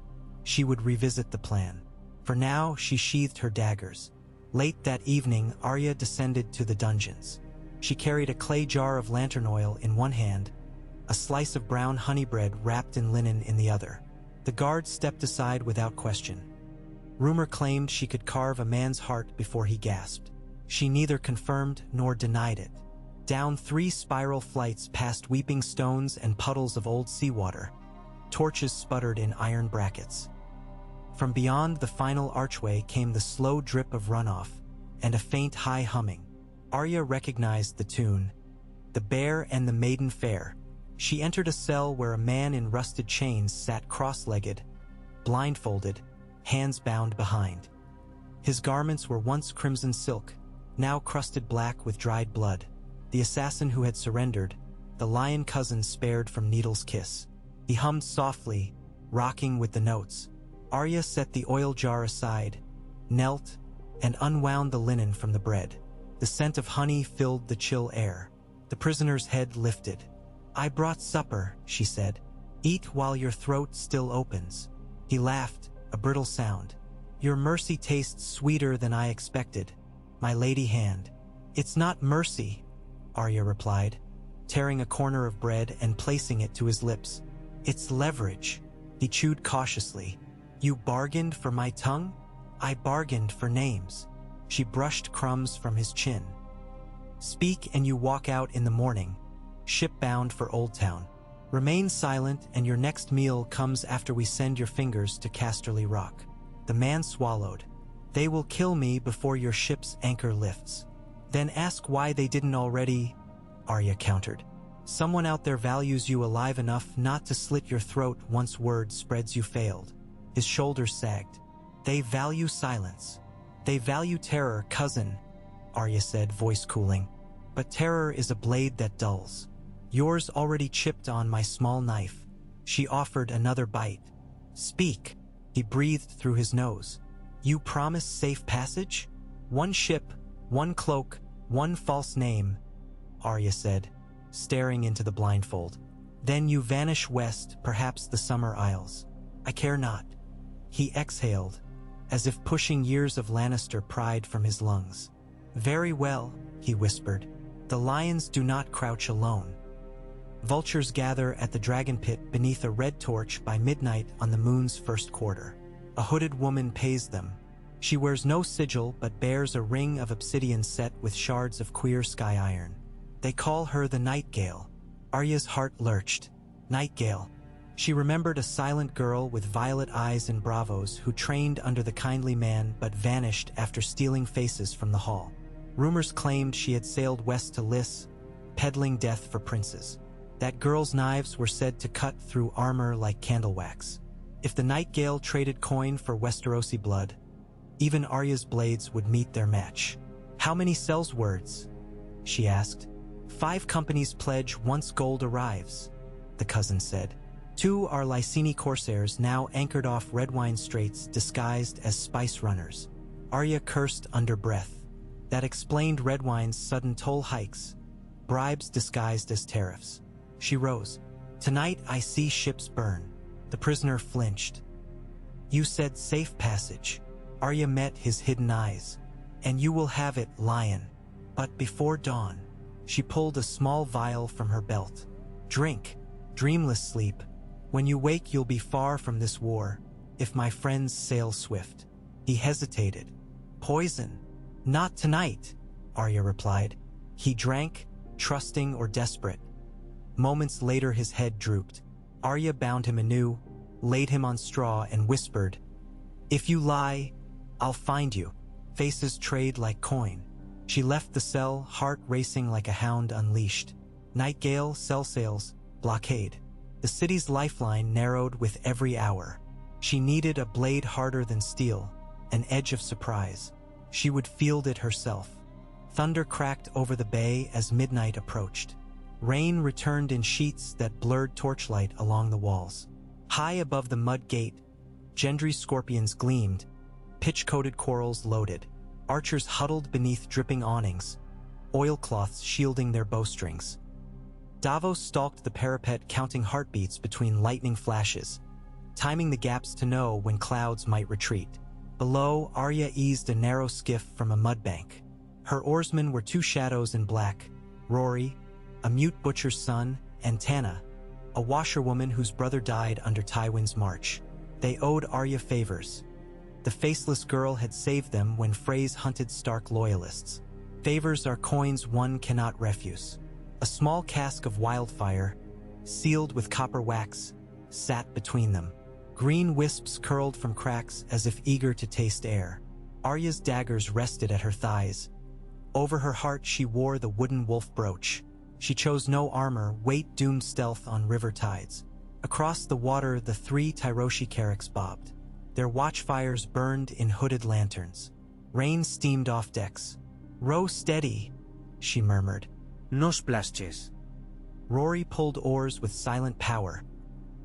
she would revisit the plan. For now, she sheathed her daggers. Late that evening, Arya descended to the dungeons. She carried a clay jar of lantern oil in one hand, a slice of brown honey bread wrapped in linen in the other. The guard stepped aside without question. Rumor claimed she could carve a man's heart before he gasped. She neither confirmed nor denied it. Down 3 spiral flights past weeping stones and puddles of old seawater, torches sputtered in iron brackets. From beyond the final archway came the slow drip of runoff and a faint high humming. Arya recognized the tune, The Bear and the Maiden Fair. She entered a cell where a man in rusted chains sat cross-legged, blindfolded, hands bound behind. His garments were once crimson silk, now crusted black with dried blood. The assassin who had surrendered, the lion cousin spared from Needle's kiss. He hummed softly, rocking with the notes. Arya set the oil jar aside, knelt, and unwound the linen from the bread. The scent of honey filled the chill air. The prisoner's head lifted. "I brought supper," she said. "Eat while your throat still opens." He laughed, a brittle sound. "Your mercy tastes sweeter than I expected, my lady hand." "It's not mercy," Arya replied, tearing a corner of bread and placing it to his lips. "It's leverage." He chewed cautiously. "You bargained for my tongue? I bargained for names." She brushed crumbs from his chin. "Speak and you walk out in the morning, ship-bound for Old Town. Remain silent and your next meal comes after we send your fingers to Casterly Rock." The man swallowed. "They will kill me before your ship's anchor lifts." "Then ask why they didn't already," Arya countered. "Someone out there values you alive enough not to slit your throat once word spreads you failed." His shoulders sagged. "They value silence. They value terror, cousin," Arya said, voice cooling. "But terror is a blade that dulls. Yours already chipped on my small knife." She offered another bite. "Speak." He breathed through his nose. "You promise safe passage? One ship, one cloak, one false name," Arya said, staring into the blindfold. "Then you vanish west, perhaps the Summer Isles. I care not." He exhaled, as if pushing years of Lannister pride from his lungs. "Very well," he whispered. "The lions do not crouch alone. Vultures gather at the dragon pit beneath a red torch by midnight on the moon's first quarter. A hooded woman pays them. She wears no sigil but bears a ring of obsidian set with shards of queer sky iron. They call her the Nightingale." Arya's heart lurched. Nightingale. She remembered a silent girl with violet eyes and bravos who trained under the kindly man but vanished after stealing faces from the hall. Rumors claimed she had sailed west to Lys, peddling death for princes. That girl's knives were said to cut through armor like candle wax. If the Nightingale traded coin for Westerosi blood, even Arya's blades would meet their match. "How many sells words?" she asked. 5 companies pledge once gold arrives," the cousin said. 2 are Lyseni corsairs now anchored off Redwine Straits disguised as spice runners. Arya cursed under breath. That explained Redwine's sudden toll hikes, bribes disguised as tariffs. She rose. "Tonight I see ships burn." The prisoner flinched. "You said safe passage." Arya met his hidden eyes. "And you will have it, lion. But before dawn." She pulled a small vial from her belt. "Drink. Dreamless sleep. When you wake you'll be far from this war, if my friends sail swift." He hesitated. "Poison." "Not tonight," Arya replied. He drank, trusting or desperate. Moments later his head drooped. Arya bound him anew, laid him on straw and whispered, "If you lie, I'll find you." Faces trade like coin. She left the cell, heart racing like a hound unleashed. Nightingale, cell sales, blockade. The city's lifeline narrowed with every hour. She needed a blade harder than steel, an edge of surprise. She would field it herself. Thunder cracked over the bay as midnight approached. Rain returned in sheets that blurred torchlight along the walls. High above the mud gate, Gendry's scorpions gleamed, pitch-coated quarrels loaded. Archers huddled beneath dripping awnings, oilcloths shielding their bowstrings. Davos stalked the parapet, counting heartbeats between lightning flashes, timing the gaps to know when clouds might retreat. Below, Arya eased a narrow skiff from a mudbank. Her oarsmen were two shadows in black, Rory, a mute butcher's son, and Tana, a washerwoman whose brother died under Tywin's march. They owed Arya favors. The faceless girl had saved them when Freys hunted Stark loyalists. Favors are coins one cannot refuse. A small cask of wildfire, sealed with copper wax, sat between them. Green wisps curled from cracks as if eager to taste air. Arya's daggers rested at her thighs. Over her heart she wore the wooden wolf brooch. She chose no armor, weight-doomed stealth on river tides. Across the water the three Tyroshi carracks bobbed. Their watchfires burned in hooded lanterns. Rain steamed off decks. "Row steady," she murmured. No splashes. Rory pulled oars with silent power.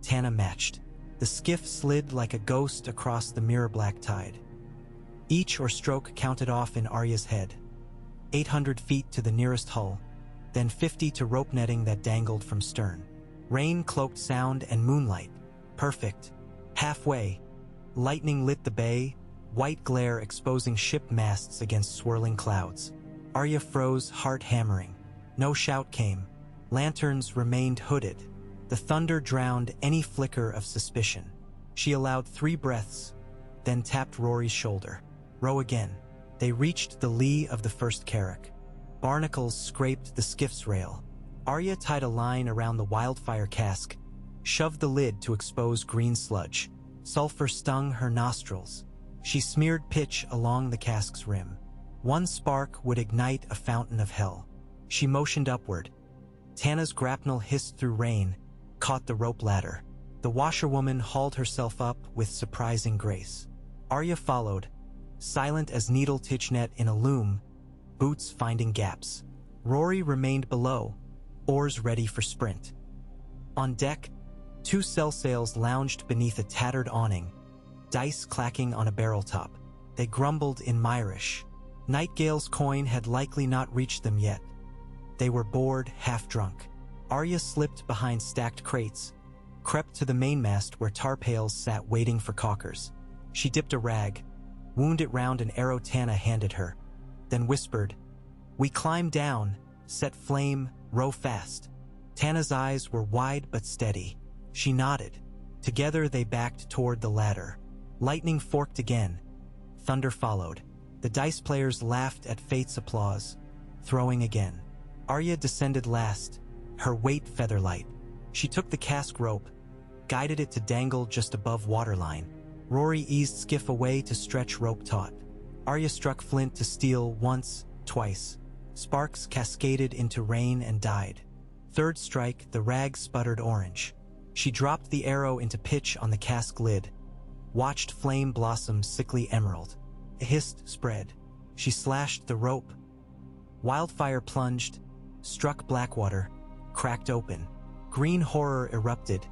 Tana matched. The skiff slid like a ghost across the mirror-black tide. Each oar-stroke counted off in Arya's head. 800 feet to the nearest hull, then 50 to rope netting that dangled from stern. Rain-cloaked sound and moonlight. Perfect. Halfway, lightning lit the bay, white glare exposing ship masts against swirling clouds. Arya froze, heart hammering. No shout came. Lanterns remained hooded. The thunder drowned any flicker of suspicion. She allowed 3 breaths, then tapped Rory's shoulder. Row again. They reached the lee of the first carrack. Barnacles scraped the skiff's rail. Arya tied a line around the wildfire cask, shoved the lid to expose green sludge. Sulfur stung her nostrils. She smeared pitch along the cask's rim. One spark would ignite a fountain of hell. She motioned upward. Tana's grapnel hissed through rain, caught the rope ladder. The washerwoman hauled herself up with surprising grace. Arya followed, silent as needle titchnet in a loom, boots finding gaps. Rory remained below, oars ready for sprint. On deck, 2 sail sails lounged beneath a tattered awning, dice clacking on a barrel top. They grumbled in Myrish. Nightgale's coin had likely not reached them yet. They were bored, half-drunk. Arya slipped behind stacked crates, crept to the mainmast where tar pails sat waiting for caulkers. She dipped a rag, wound it round an arrow Tana handed her, then whispered, "We climb down, set flame, row fast." Tana's eyes were wide but steady. She nodded. Together they backed toward the ladder. Lightning forked again. Thunder followed. The dice players laughed at fate's applause, throwing again. Arya descended last, her weight featherlight. She took the cask rope, guided it to dangle just above waterline. Rory eased skiff away to stretch rope taut. Arya struck flint to steel once, twice. Sparks cascaded into rain and died. Third strike, the rag sputtered orange. She dropped the arrow into pitch on the cask lid, watched flame blossom sickly emerald. A hissed spread. She slashed the rope. Wildfire plunged, struck Blackwater, cracked open. Green horror erupted,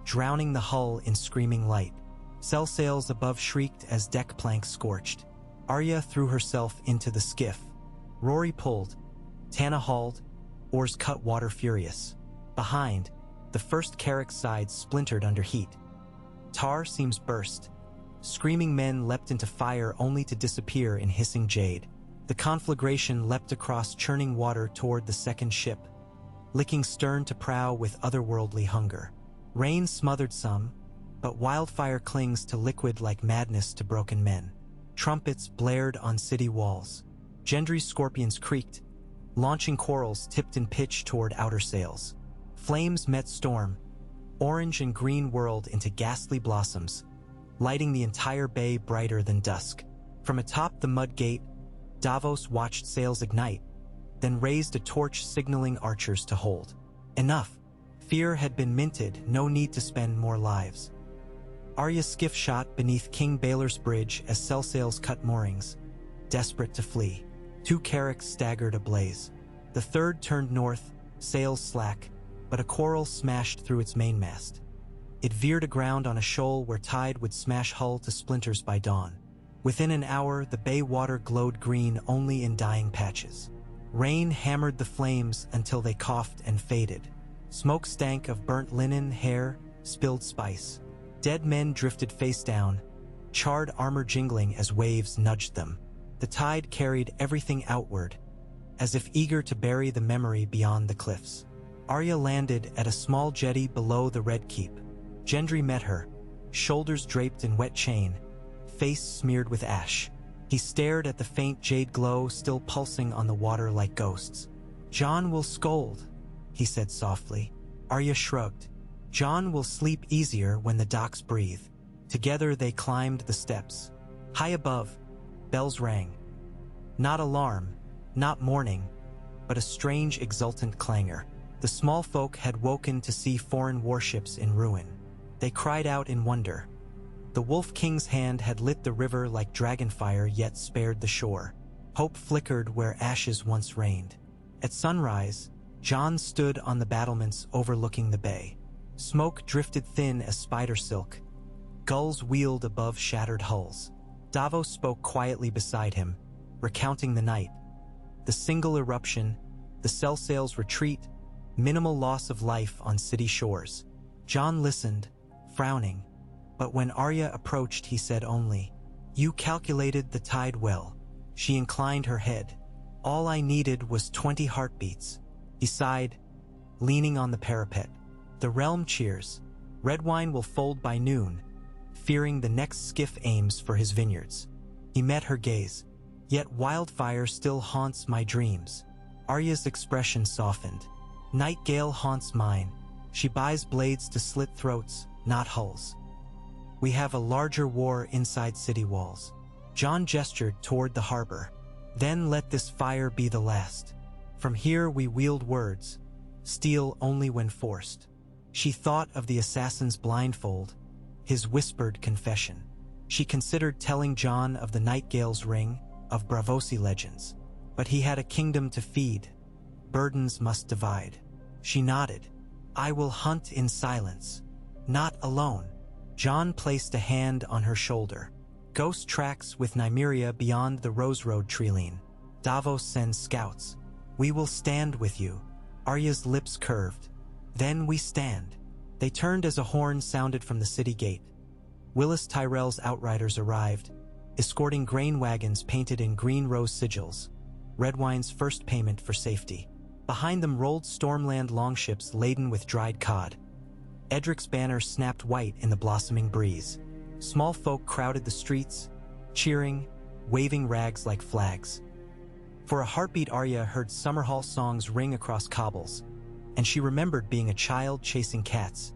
drowning the hull in screaming light. Sail sails above shrieked as deck planks scorched. Arya threw herself into the skiff. Rory pulled. Tana hauled. Oars cut water furious. Behind, the first carrack's sides splintered under heat. Tar seams burst. Screaming men leapt into fire only to disappear in hissing jade. The conflagration leapt across churning water toward the second ship, licking stern to prow with otherworldly hunger. Rain smothered some, but wildfire clings to liquid like madness to broken men. Trumpets blared on city walls. Gendry's scorpions creaked, launching quarrels tipped in pitch toward outer sails. Flames met storm, orange and green whirled into ghastly blossoms, lighting the entire bay brighter than dusk. From atop the mud gate, Davos watched sails ignite, then raised a torch signaling archers to hold. Enough. Fear had been minted, no need to spend more lives. Arya's skiff shot beneath King Baelor's bridge as sail sails cut moorings, desperate to flee. 2 carracks staggered ablaze. The third turned north, sails slack, but a quarrel smashed through its mainmast. It veered aground on a shoal where tide would smash hull to splinters by dawn. Within an hour, the bay water glowed green only in dying patches. Rain hammered the flames until they coughed and faded. Smoke stank of burnt linen, hair, spilled spice. Dead men drifted face down, charred armor jingling as waves nudged them. The tide carried everything outward, as if eager to bury the memory beyond the cliffs. Arya landed at a small jetty below the Red Keep. Gendry met her, shoulders draped in wet chain, face smeared with ash. He stared at the faint jade glow still pulsing on the water like ghosts. "Jon will scold," he said softly. Arya shrugged. "Jon will sleep easier when the docks breathe." Together they climbed the steps. High above, bells rang. Not alarm, not mourning, but a strange exultant clangor. The small folk had woken to see foreign warships in ruin. They cried out in wonder. The Wolf King's hand had lit the river like dragonfire yet spared the shore. Hope flickered where ashes once reigned. At sunrise, Jon stood on the battlements overlooking the bay. Smoke drifted thin as spider silk. Gulls wheeled above shattered hulls. Davos spoke quietly beside him, recounting the night. The single eruption, the cell sail's retreat, minimal loss of life on city shores. Jon listened, frowning, but when Arya approached he said only, "You calculated the tide well." She inclined her head. "All I needed was 20 heartbeats." He sighed, leaning on the parapet. "The realm cheers. Redwine will fold by noon, fearing the next skiff aims for his vineyards." He met her gaze. "Yet wildfire still haunts my dreams." Arya's expression softened. "Nightingale haunts mine. She buys blades to slit throats, not hulls. We have a larger war inside city walls." Jon gestured toward the harbor. "Then let this fire be the last. From here we wield words, steel only when forced." She thought of the assassin's blindfold, his whispered confession. She considered telling Jon of the Nightingale's ring, of Braavosi legends. But he had a kingdom to feed. Burdens must divide. She nodded. "I will hunt in silence, not alone." Jon placed a hand on her shoulder. "Ghost tracks with Nymeria beyond the Rose Road Treeline. Davos sends scouts. We will stand with you." Arya's lips curved. "Then we stand." They turned as a horn sounded from the city gate. Willis Tyrell's outriders arrived, escorting grain wagons painted in green rose sigils, Redwine's first payment for safety. Behind them rolled Stormland longships laden with dried cod. Edric's banner snapped white in the blossoming breeze. Small folk crowded the streets, cheering, waving rags like flags. For a heartbeat, Arya heard Summerhall songs ring across cobbles, and she remembered being a child chasing cats,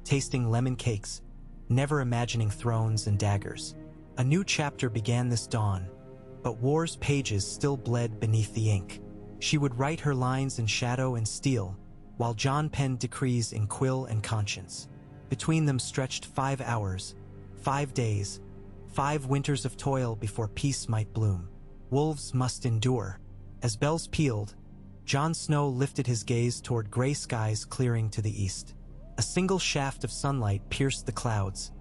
tasting lemon cakes, never imagining thrones and daggers. A new chapter began this dawn, but war's pages still bled beneath the ink. She would write her lines in shadow and steel, while Jon penned decrees in quill and conscience. Between them stretched 5 hours, 5 days, 5 winters of toil before peace might bloom. Wolves must endure. As bells pealed, Jon Snow lifted his gaze toward gray skies clearing to the east. A single shaft of sunlight pierced the clouds,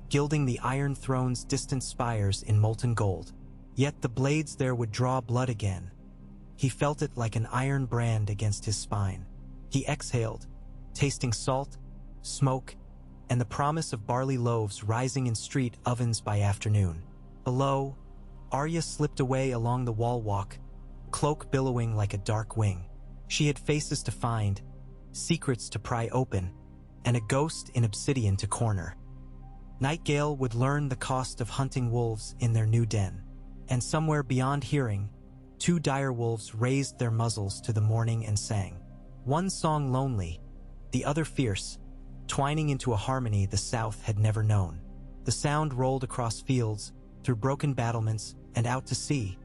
gilding the Iron Throne's distant spires in molten gold. Yet the blades there would draw blood again. He felt it like an iron brand against his spine. He exhaled, tasting salt, smoke, and the promise of barley loaves rising in street ovens by afternoon. Below, Arya slipped away along the wall walk, cloak billowing like a dark wing. She had faces to find, secrets to pry open, and a ghost in obsidian to corner. Nightingale would learn the cost of hunting wolves in their new den. And somewhere beyond hearing, 2 dire wolves raised their muzzles to the morning and sang. One song lonely, the other fierce, twining into a harmony the South had never known. The sound rolled across fields, through broken battlements, and out to sea,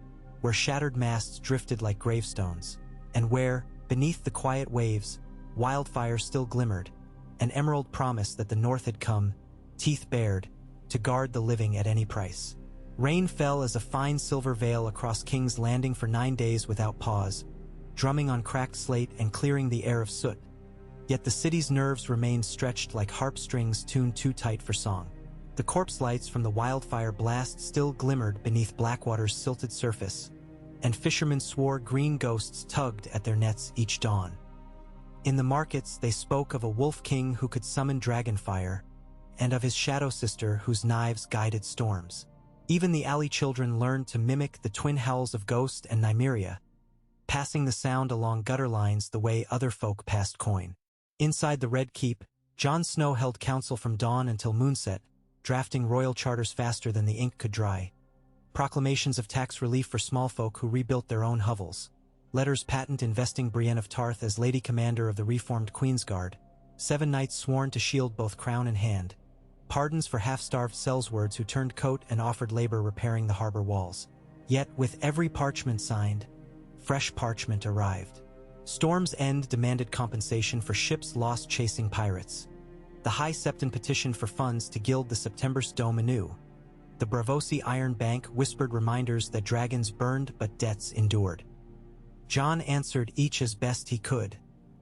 where shattered masts drifted like gravestones, and where, beneath the quiet waves, wildfire still glimmered, an emerald promise that the North had come, teeth bared, to guard the living at any price. Rain fell as a fine silver veil across King's Landing for 9 days without pause, drumming on cracked slate and clearing the air of soot. Yet the city's nerves remained stretched like harp strings tuned too tight for song. The corpse lights from the wildfire blast still glimmered beneath Blackwater's silted surface, and fishermen swore green ghosts tugged at their nets each dawn. In the markets, they spoke of a wolf king who could summon dragon fire, and of his shadow sister whose knives guided storms. Even the alley children learned to mimic the twin howls of Ghost and Nymeria, passing the sound along gutter lines the way other folk passed coin. Inside the Red Keep, Jon Snow held council from dawn until moonset, drafting royal charters faster than the ink could dry. Proclamations of tax relief for small folk who rebuilt their own hovels. Letters patent investing Brienne of Tarth as Lady Commander of the reformed Queensguard. 7 knights sworn to shield both crown and hand. Pardons for half-starved sellswords who turned coat and offered labor repairing the harbor walls. Yet, with every parchment signed, fresh parchment arrived. Storm's End demanded compensation for ships lost chasing pirates. The High Septon petitioned for funds to gild the September's dome anew. The Braavosi Iron Bank whispered reminders that dragons burned but debts endured. Jon answered each as best he could,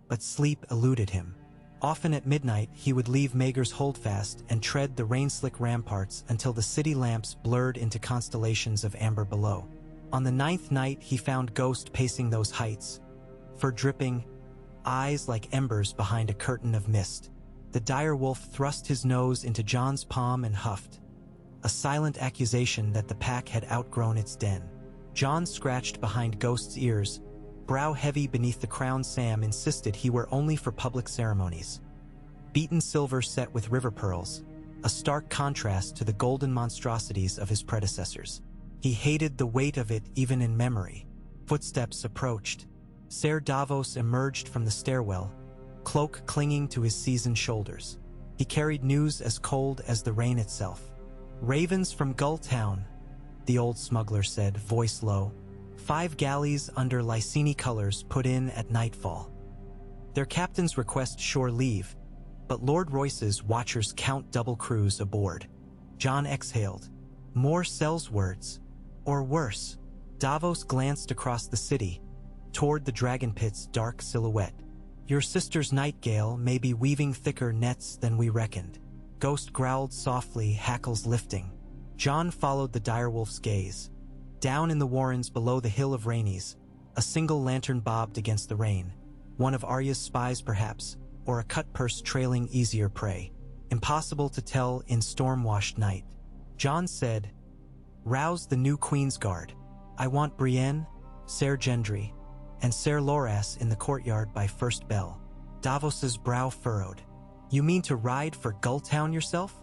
but sleep eluded him. Often at midnight, he would leave Maegor's Holdfast and tread the rain-slick ramparts until the city lamps blurred into constellations of amber below. On the 9th night, he found Ghost pacing those heights, fur dripping, eyes like embers behind a curtain of mist. The dire wolf thrust his nose into Jon's palm and huffed, a silent accusation that the pack had outgrown its den. Jon scratched behind Ghost's ears, brow heavy beneath the crown Sam insisted he were only for public ceremonies. Beaten silver set with river pearls, a stark contrast to the golden monstrosities of his predecessors. He hated the weight of it even in memory. Footsteps approached. Ser Davos emerged from the stairwell, cloak clinging to his seasoned shoulders. He carried news as cold as the rain itself. "Ravens from Gulltown," the old smuggler said, voice low. 5 galleys under Lyseni colors put in at nightfall. Their captains request shore leave, but Lord Royce's watchers count double crews aboard. Jon exhaled. More sellswords, or worse. Davos glanced across the city, toward the dragon pit's dark silhouette. "Your sister's nightingale may be weaving thicker nets than we reckoned." Ghost growled softly, hackles lifting. Jon followed the direwolf's gaze. Down in the warrens below the Hill of Rainies, a single lantern bobbed against the rain. One of Arya's spies, perhaps, or a cut-purse trailing easier prey. Impossible to tell in storm-washed night. Jon said, "Rouse the new Queensguard. I want Brienne, Ser Gendry, and Ser Loras in the courtyard by first bell." Davos's brow furrowed. "You mean to ride for Gulltown yourself?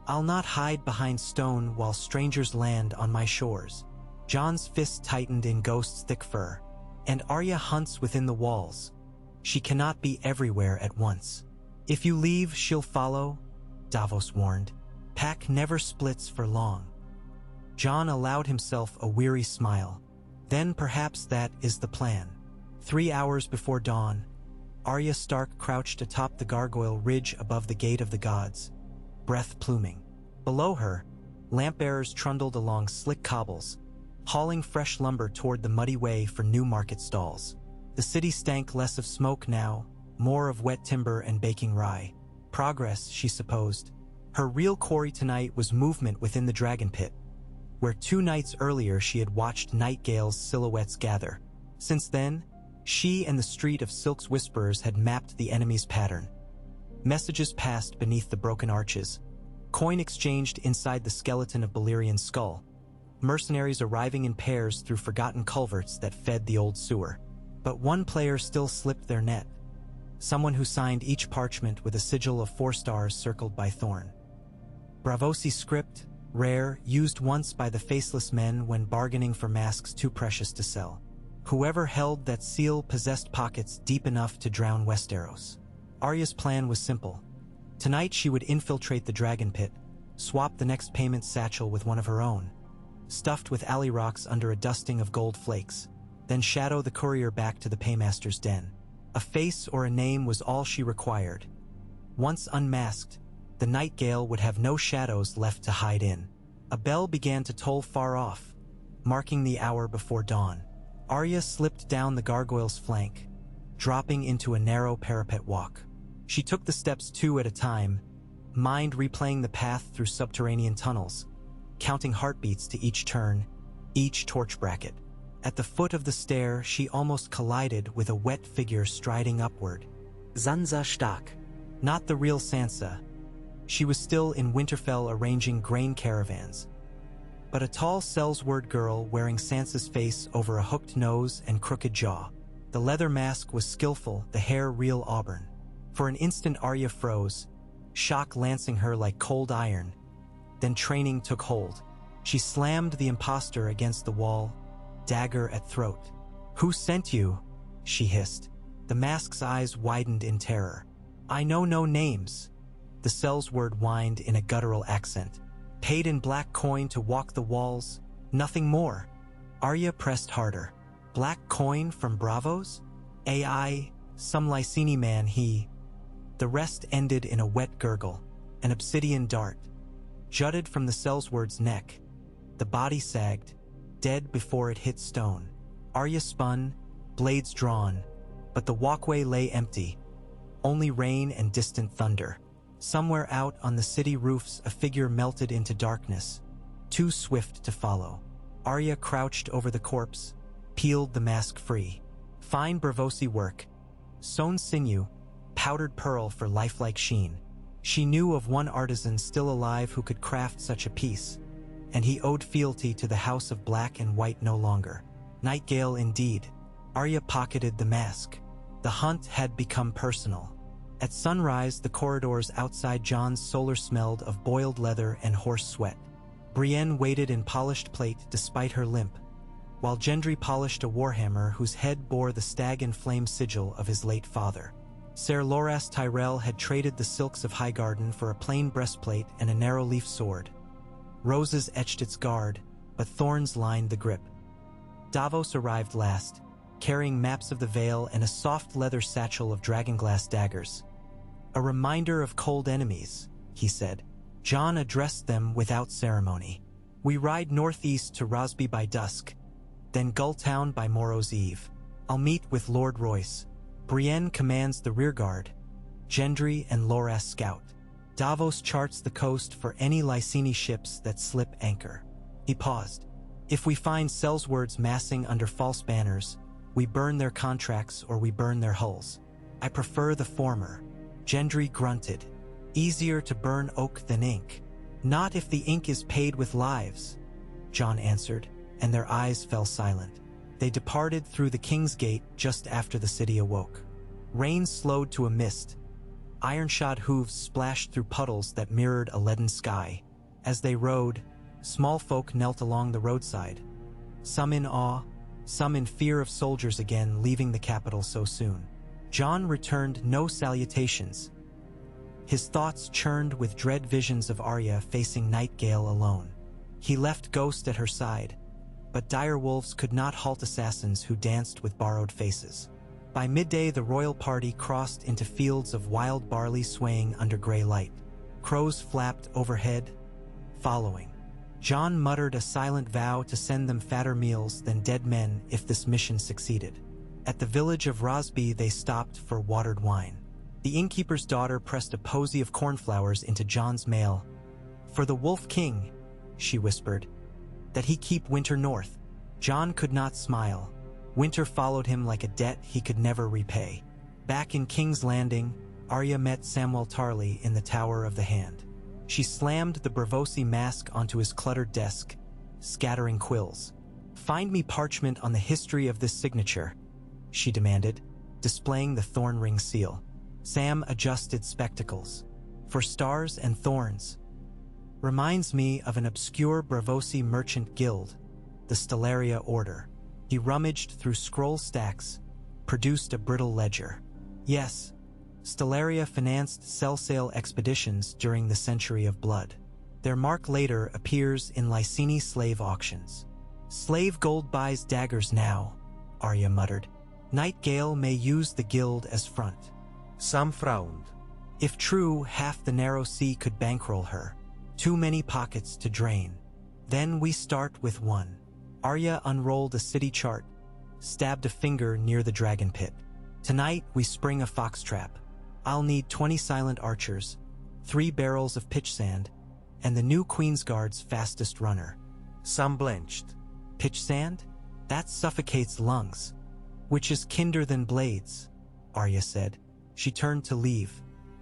I'll not hide behind stone while strangers land on my shores." Jon's fist tightened in Ghost's thick fur. "And Arya hunts within the walls. She cannot be everywhere at once. If you leave, she'll follow," Davos warned. "Pack never splits for long." Jon allowed himself a weary smile. Then perhaps that is the plan. 3 hours before dawn, Arya Stark crouched atop the gargoyle ridge above the Gate of the Gods, breath pluming. Below her, lamp-bearers trundled along slick cobbles, hauling fresh lumber toward the muddy way for new market stalls. The city stank less of smoke now, more of wet timber and baking rye. Progress, she supposed. Her real quarry tonight was movement within the dragon pit, where 2 nights earlier she had watched nightingales' silhouettes gather. Since then, she and the Street of Silk's Whisperers had mapped the enemy's pattern. Messages passed beneath the broken arches, coin exchanged inside the skeleton of Balerian's skull, mercenaries arriving in pairs through forgotten culverts that fed the old sewer. But one player still slipped their net, someone who signed each parchment with a sigil of 4 stars circled by thorn. Braavosi script, rare, used once by the faceless men when bargaining for masks too precious to sell. Whoever held that seal possessed pockets deep enough to drown Westeros. Arya's plan was simple. Tonight she would infiltrate the dragon pit, swap the next payment satchel with one of her own, stuffed with alley rocks under a dusting of gold flakes, then shadow the courier back to the paymaster's den. A face or a name was all she required. Once unmasked, the nightingale would have no shadows left to hide in. A bell began to toll far off, marking the hour before dawn. Arya slipped down the gargoyle's flank, dropping into a narrow parapet walk. She took the steps 2 at a time, mind replaying the path through subterranean tunnels, counting heartbeats to each turn, each torch bracket. At the foot of the stair, she almost collided with a wet figure striding upward, Sansa Stark. Not the real Sansa. She was still in Winterfell arranging grain caravans. But a tall Sellsword girl wearing Sansa's face over a hooked nose and crooked jaw. The leather mask was skillful, the hair real auburn. For an instant Arya froze, shock lancing her like cold iron. Then training took hold. She slammed the impostor against the wall, dagger at throat. "Who sent you?" she hissed. The mask's eyes widened in terror. "I know no names," the Sellsword whined in a guttural accent. "Paid in black coin to walk the walls, nothing more." Arya pressed harder. "Black coin from Bravos? AI, some Lysini man he." The rest ended in a wet gurgle, an obsidian dart, jutted from the Sellsword's neck. The body sagged, dead before it hit stone. Arya spun, blades drawn, but the walkway lay empty. Only rain and distant thunder. Somewhere out on the city roofs a figure melted into darkness, too swift to follow. Arya crouched over the corpse, peeled the mask free. Fine Bravosi work, sewn sinew, powdered pearl for lifelike sheen. She knew of one artisan still alive who could craft such a piece, and he owed fealty to the house of black and white no longer. Nightingale indeed. Arya pocketed the mask. The hunt had become personal. At sunrise, the corridors outside John's solar smelled of boiled leather and horse sweat. Brienne waited in polished plate despite her limp, while Gendry polished a warhammer whose head bore the stag and flame sigil of his late father. Ser Loras Tyrell had traded the silks of Highgarden for a plain breastplate and a narrow-leaf sword. Roses etched its guard, but thorns lined the grip. Davos arrived last, carrying maps of the Vale and a soft leather satchel of dragonglass daggers. "A reminder of cold enemies," he said. Jon addressed them without ceremony. "We ride northeast to Rosby by dusk, then Gulltown by Morrow's Eve. I'll meet with Lord Royce. Brienne commands the rearguard. Gendry and Loras scout. Davos charts the coast for any Lysini ships that slip anchor." He paused. "If we find Sellswords massing under false banners, we burn their contracts or we burn their hulls. I prefer the former." Gendry grunted. "Easier to burn oak than ink." "Not if the ink is paid with lives," Jon answered, and their eyes fell silent. They departed through the King's Gate just after the city awoke. Rain slowed to a mist. Iron-shod hooves splashed through puddles that mirrored a leaden sky. As they rode, small folk knelt along the roadside, some in awe, some in fear of soldiers again leaving the capital so soon. Jon returned no salutations. His thoughts churned with dread visions of Arya facing Nightingale alone. He left Ghost at her side, but dire wolves could not halt assassins who danced with borrowed faces. By midday, the royal party crossed into fields of wild barley swaying under gray light. Crows flapped overhead, following. Jon muttered a silent vow to send them fatter meals than dead men if this mission succeeded. At the village of Rosby, they stopped for watered wine. The innkeeper's daughter pressed a posy of cornflowers into Jon's mail. "For the Wolf King," she whispered, "that he keep winter north." Jon could not smile. Winter followed him like a debt he could never repay. Back in King's Landing, Arya met Samwell Tarly in the Tower of the Hand. She slammed the Bravosi mask onto his cluttered desk, scattering quills. "Find me parchment on the history of this signature," she demanded, displaying the thorn ring seal. Sam adjusted spectacles. "For stars and thorns. Reminds me of an obscure Bravosi merchant guild, the Stellaria Order." He rummaged through scroll stacks, produced a brittle ledger. "Yes, Stellaria financed sell-sale expeditions during the Century of Blood. Their mark later appears in Lysini slave auctions." "Slave gold buys daggers now," Arya muttered. "Nightingale may use the guild as front." Some frowned. If true, half the Narrow Sea could bankroll her. Too many pockets to drain. "Then we start with one." Arya unrolled a city chart, stabbed a finger near the dragon pit. "Tonight we spring a fox trap. I'll need 20 silent archers, 3 barrels of pitch sand, and the new Queensguard's fastest runner." Some blenched. "Pitch sand? That suffocates lungs." "Which is kinder than blades," Arya said. She turned to leave.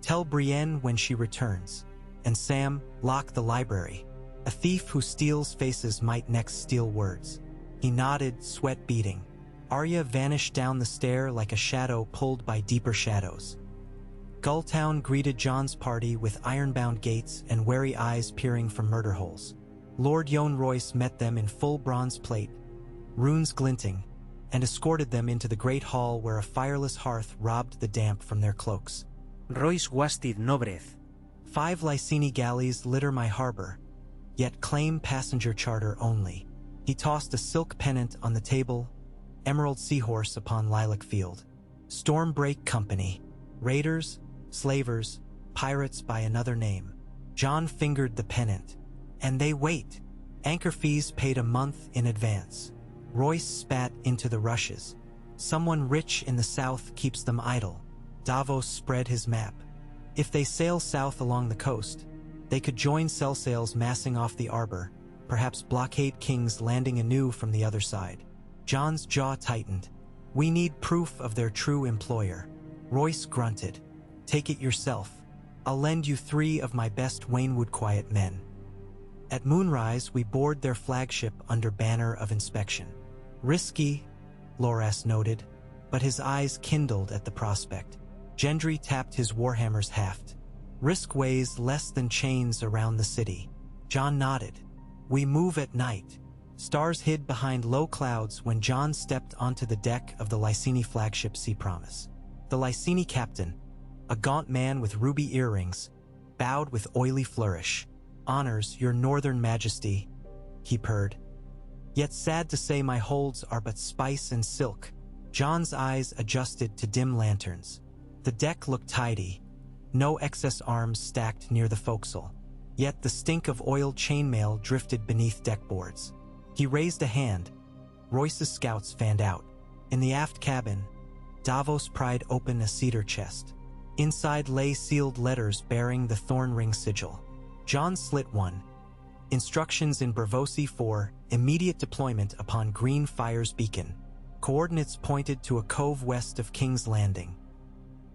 Tell Brienne when she returns. And Sam, lock the library. A thief who steals faces might next steal words. He nodded, sweat beading. Arya vanished down the stair like a shadow pulled by deeper shadows. Gulltown greeted Jon's party with iron-bound gates and wary eyes peering from murder holes. Lord Yon Royce met them in full bronze plate, runes glinting, and escorted them into the great hall where a fireless hearth robbed the damp from their cloaks. Royce wasted no breath. 5 Lysini galleys litter my harbor, yet claim passenger charter only. He tossed a silk pennant on the table, emerald seahorse upon lilac field. Stormbreak Company. Raiders, slavers, pirates by another name. Jon fingered the pennant. And they wait. Anchor fees paid a month in advance. Royce spat into the rushes. Someone rich in the south keeps them idle. Davos spread his map. If they sail south along the coast, they could join sell sails massing off the arbor, perhaps blockade kings landing anew from the other side. Jon's jaw tightened. We need proof of their true employer. Royce grunted. Take it yourself. I'll lend you 3 of my best Waynwood quiet men. At moonrise, we board their flagship under banner of inspection. Risky, Loras noted, but his eyes kindled at the prospect. Gendry tapped his warhammer's haft. Risk weighs less than chains around the city. Jon nodded. We move at night. Stars hid behind low clouds when Jon stepped onto the deck of the Lysini flagship Sea Promise. The Lysini captain, a gaunt man with ruby earrings, bowed with oily flourish. Honors, your northern majesty, he purred. Yet sad to say my holds are but spice and silk. Jon's eyes adjusted to dim lanterns. The deck looked tidy, no excess arms stacked near the forecastle. Yet the stink of oiled chainmail drifted beneath deck boards. He raised a hand. Royce's scouts fanned out. In the aft cabin, Davos pried open a cedar chest. Inside lay sealed letters bearing the thorn ring sigil. Jon slit one. Instructions in Bravosi 4, immediate deployment upon Green Fire's beacon. Coordinates pointed to a cove west of King's Landing.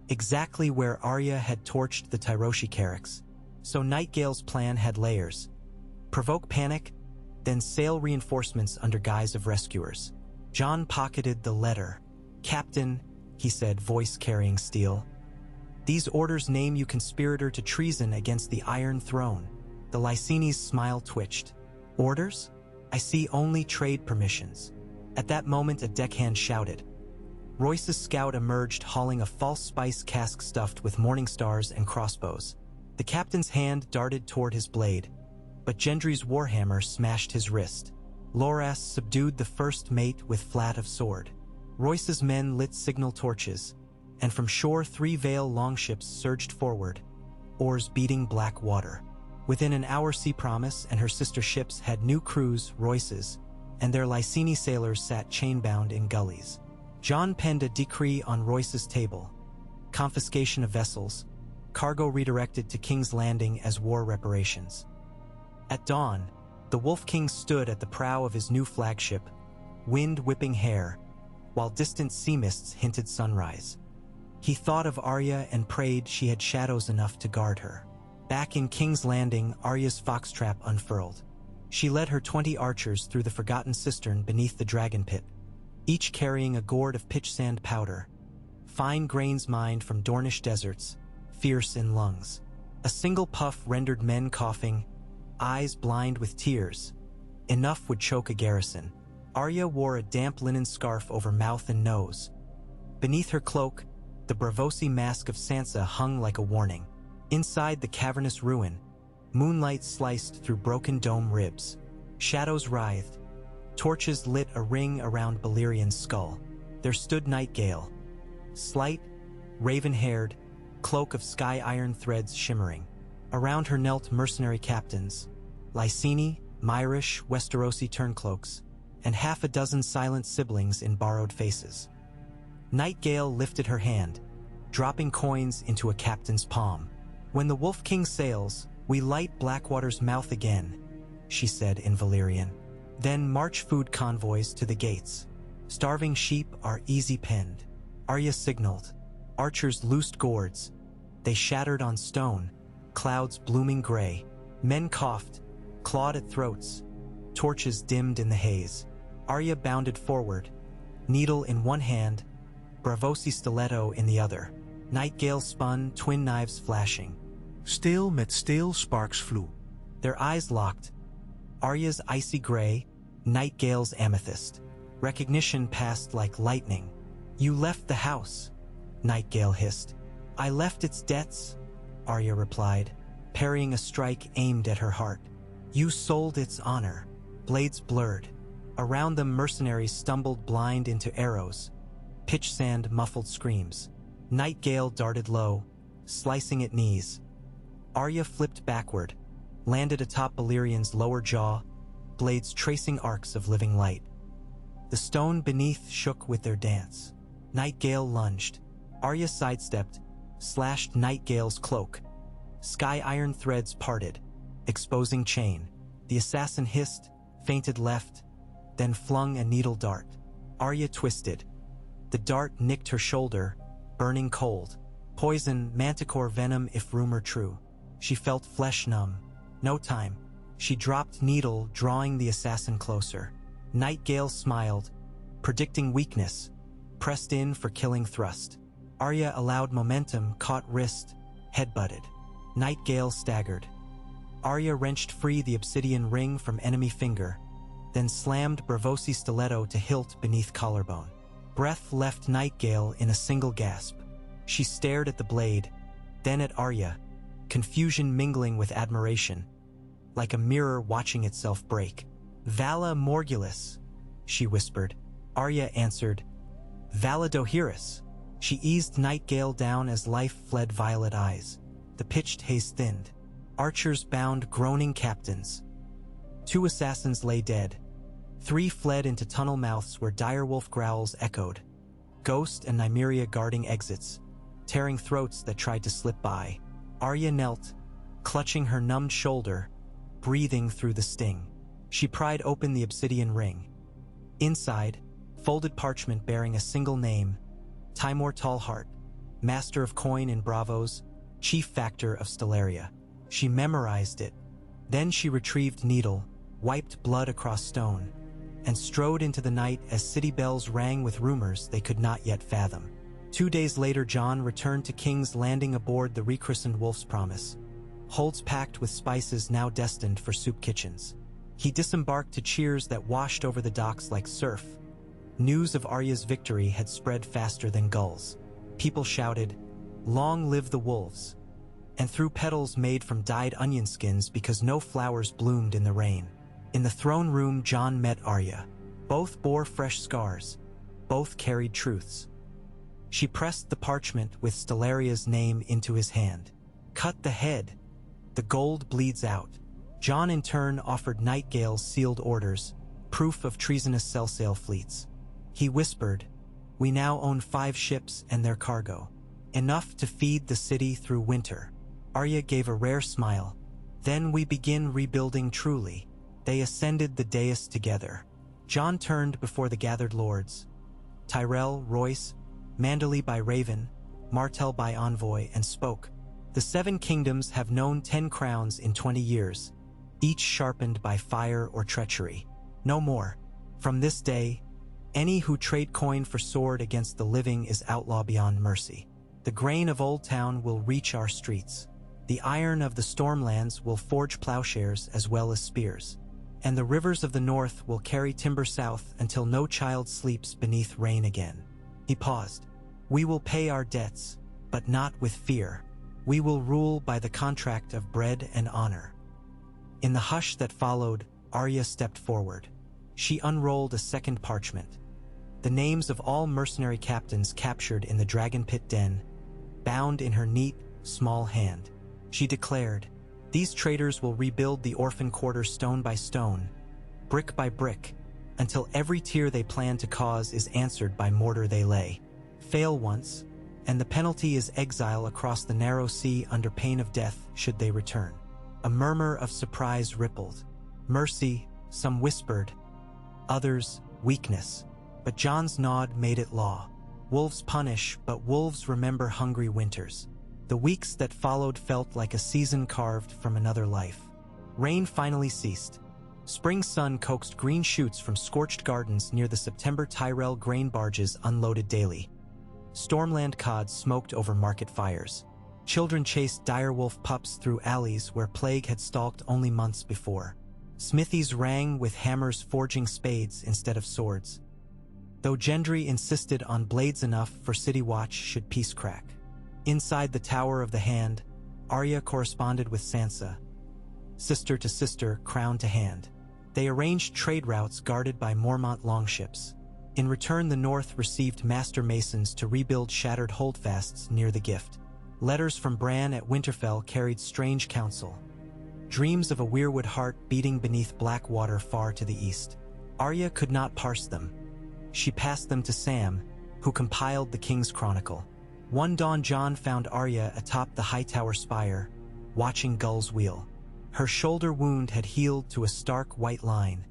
Exactly where Arya had torched the Tyroshi Carracks. So Nightgale's plan had layers. Provoke panic, then sail reinforcements under guise of rescuers. Jon pocketed the letter. Captain, he said, voice carrying steel. These orders name you conspirator to treason against the Iron Throne. The Lysini's smile twitched. Orders? I see only trade permissions. At that moment, a deckhand shouted. Royce's scout emerged hauling a false spice cask stuffed with morning stars and crossbows. The captain's hand darted toward his blade, but Gendry's warhammer smashed his wrist. Loras subdued the first mate with flat of sword. Royce's men lit signal torches, and from shore 3 Vale longships surged forward, oars beating black water. Within an hour, Sea Promise and her sister ships had new crews, Royce's, and their Lysini sailors sat chainbound in gullies. Jon penned a decree on Royce's table. Confiscation of vessels, cargo redirected to King's Landing as war reparations. At dawn, the Wolf King stood at the prow of his new flagship, wind whipping hair, while distant sea mists hinted sunrise. He thought of Arya and prayed she had shadows enough to guard her. Back in King's Landing, Arya's foxtrap unfurled. She led her 20 archers through the forgotten cistern beneath the dragon pit, each carrying a gourd of pitch sand powder, fine grains mined from Dornish deserts, fierce in lungs. A single puff rendered men coughing, eyes blind with tears. Enough would choke a garrison. Arya wore a damp linen scarf over mouth and nose. Beneath her cloak, the Bravosi mask of Sansa hung like a warning. Inside the cavernous ruin, moonlight sliced through broken dome ribs. Shadows writhed. Torches lit a ring around Balerian's skull. There stood Nightgale, slight, raven-haired, cloak of sky iron threads shimmering. Around her knelt mercenary captains, Lysini, Myrish, Westerosi turncloaks, and half a dozen silent siblings in borrowed faces. Nightgale lifted her hand, dropping coins into a captain's palm. When the Wolf King sails, we light Blackwater's mouth again, she said in Valyrian. Then march food convoys to the gates. Starving sheep are easy penned. Arya signaled. Archers loosed gourds. They shattered on stone, clouds blooming gray. Men coughed, clawed at throats. Torches dimmed in the haze. Arya bounded forward, needle in one hand, Bravosi stiletto in the other. Nightingale spun, twin knives flashing. Stil met stil sparks flew. Their eyes locked. Arya's icy gray, Nightingale's amethyst. Recognition passed like lightning. "You left the house," Nightingale hissed. "I left its debts," Arya replied, parrying a strike aimed at her heart. "You sold its honor." Blades blurred. Around them mercenaries stumbled blind into arrows. Pitch sand muffled screams. Nightingale darted low, slicing at knees. Arya flipped backward, landed atop Balerian's lower jaw, blades tracing arcs of living light. The stone beneath shook with their dance. Nightingale lunged. Arya sidestepped, slashed Nightingale's cloak. Sky iron threads parted, exposing chain. The assassin hissed, feinted left, then flung a needle dart. Arya twisted. The dart nicked her shoulder, burning cold. Poison, manticore venom if rumor true. She felt flesh numb. No time. She dropped needle, drawing the assassin closer. Nightingale smiled, predicting weakness, pressed in for killing thrust. Arya allowed momentum, caught wrist, headbutted. Nightingale staggered. Arya wrenched free the obsidian ring from enemy finger, then slammed Bravosi stiletto to hilt beneath collarbone. Breath left Nightingale in a single gasp. She stared at the blade, then at Arya, confusion mingling with admiration, like a mirror watching itself break. "Vala Morgulis," she whispered. Arya answered, "Vala Dohiris." She eased Nightingale down as life fled violet eyes. The pitched haze thinned. Archers bound groaning captains. 2 assassins lay dead. 3 fled into tunnel mouths where direwolf growls echoed. Ghost and Nymeria guarding exits, tearing throats that tried to slip by. Arya knelt, clutching her numbed shoulder, breathing through the sting. She pried open the obsidian ring. Inside, folded parchment bearing a single name, Timor Tallheart, master of coin in Bravos, chief factor of Stellaria. She memorized it. Then she retrieved needle, wiped blood across stone, and strode into the night as city bells rang with rumors they could not yet fathom. 2 days later, Jon returned to King's Landing aboard the rechristened Wolf's Promise, holds packed with spices now destined for soup kitchens. He disembarked to cheers that washed over the docks like surf. News of Arya's victory had spread faster than gulls. People shouted, "Long live the wolves," and threw petals made from dyed onion skins because no flowers bloomed in the rain. In the throne room, Jon met Arya. Both bore fresh scars. Both carried truths. She pressed the parchment with Stellaria's name into his hand. "Cut the head. The gold bleeds out." Jon in turn offered Nightingale's sealed orders, proof of treasonous Cellsail fleets. He whispered, "We now own 5 ships and their cargo. Enough to feed the city through winter." Arya gave a rare smile. "Then we begin rebuilding truly." They ascended the dais together. Jon turned before the gathered lords. Tyrell, Royce, Manderley by Raven, Martell by Envoy, and spoke. "The 7 kingdoms have known 10 crowns in 20 years, each sharpened by fire or treachery. No more. From this day, any who trade coin for sword against the living is outlaw beyond mercy. The grain of Old Town will reach our streets. The iron of the Stormlands will forge plowshares as well as spears. And the rivers of the north will carry timber south until no child sleeps beneath rain again." He paused. "We will pay our debts, but not with fear. We will rule by the contract of bread and honor." In the hush that followed, Arya stepped forward. She unrolled a second parchment. The names of all mercenary captains captured in the Dragon Pit den, bound in her neat, small hand. She declared, "These traitors will rebuild the orphan quarter stone by stone, brick by brick, until every tear they plan to cause is answered by mortar they lay. Fail once, and the penalty is exile across the narrow sea under pain of death should they return." A murmur of surprise rippled. Mercy, some whispered, others, weakness. But Jon's nod made it law. Wolves punish, but wolves remember hungry winters. The weeks that followed felt like a season carved from another life. Rain finally ceased. Spring sun coaxed green shoots from scorched gardens near the September Tyrrell grain barges unloaded daily. Stormland cods smoked over market fires. Children chased direwolf pups through alleys where plague had stalked only months before. Smithies rang with hammers forging spades instead of swords. Though Gendry insisted on blades enough for city watch should peace crack. Inside the Tower of the Hand, Arya corresponded with Sansa, sister to sister, crown to hand. They arranged trade routes guarded by Mormont longships. In return, the North received master masons to rebuild shattered holdfasts near the Gift. Letters from Bran at Winterfell carried strange counsel. Dreams of a weirwood heart beating beneath black water far to the east. Arya could not parse them. She passed them to Sam, who compiled the King's Chronicle. One dawn Jon found Arya atop the Hightower spire, watching gulls wheel. Her shoulder wound had healed to a stark white line.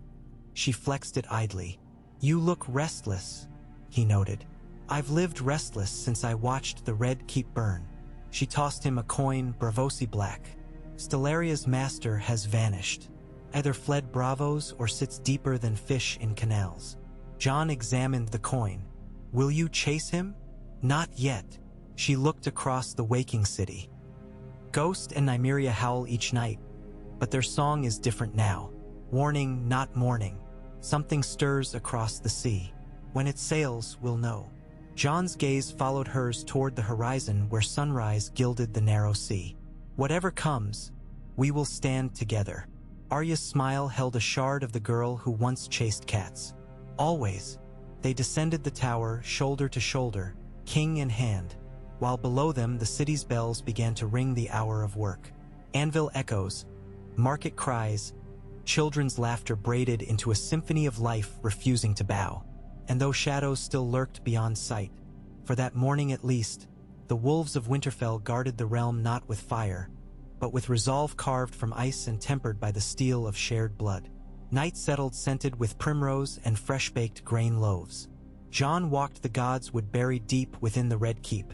She flexed it idly. "You look restless," he noted. "I've lived restless since I watched the Red Keep burn." She tossed him a coin, Bravosi black. "Stellaria's master has vanished. Either fled Bravos or sits deeper than fish in canals." Jon examined the coin. "Will you chase him?" "Not yet." She looked across the waking city. Ghost and Nymeria howl each night, but their song is different now. Warning, not mourning. Something stirs across the sea. When it sails, we'll know. Jon's gaze followed hers toward the horizon where sunrise gilded the narrow sea. "Whatever comes, we will stand together." Arya's smile held a shard of the girl who once chased cats. Always. They descended the tower, shoulder to shoulder, king in hand, while below them the city's bells began to ring the hour of work. Anvil echoes, market cries, children's laughter braided into a symphony of life refusing to bow. And though shadows still lurked beyond sight, for that morning at least, the wolves of Winterfell guarded the realm not with fire, but with resolve carved from ice and tempered by the steel of shared blood. Night settled scented with primrose and fresh-baked grain loaves. Jon walked the gods wood buried deep within the Red Keep,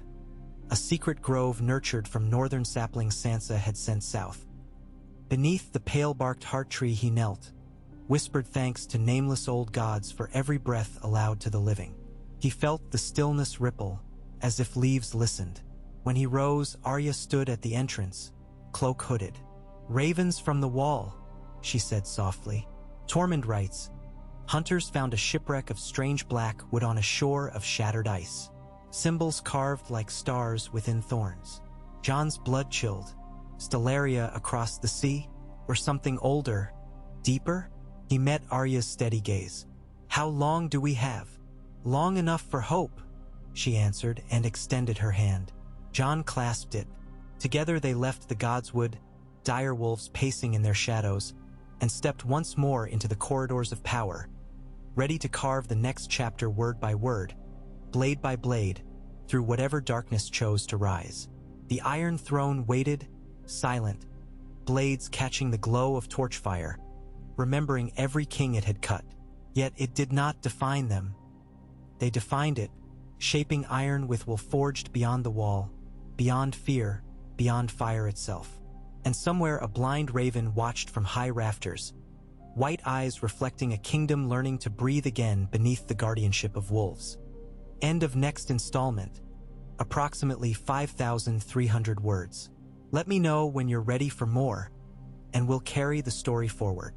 a secret grove nurtured from northern saplings Sansa had sent south. Beneath the pale-barked heart tree he knelt, whispered thanks to nameless old gods for every breath allowed to the living. He felt the stillness ripple, as if leaves listened. When he rose, Arya stood at the entrance, cloak hooded. "Ravens from the wall," she said softly. Tormund writes, "Hunters found a shipwreck of strange black wood on a shore of shattered ice. Symbols carved like stars within thorns." Jon's blood chilled. Stellaria across the sea? Or something older, deeper? He met Arya's steady gaze. "How long do we have?" "Long enough for hope," she answered and extended her hand. Jon clasped it. Together they left the godswood, dire wolves pacing in their shadows, and stepped once more into the corridors of power, ready to carve the next chapter word by word, blade by blade, through whatever darkness chose to rise. The Iron Throne waited, silent, blades catching the glow of torchfire, remembering every king it had cut. Yet it did not define them. They defined it, shaping iron with will forged beyond the wall, beyond fear, beyond fire itself. And somewhere a blind raven watched from high rafters, white eyes reflecting a kingdom learning to breathe again beneath the guardianship of wolves. End of next installment. Approximately 5,300 words. Let me know when you're ready for more, and we'll carry the story forward.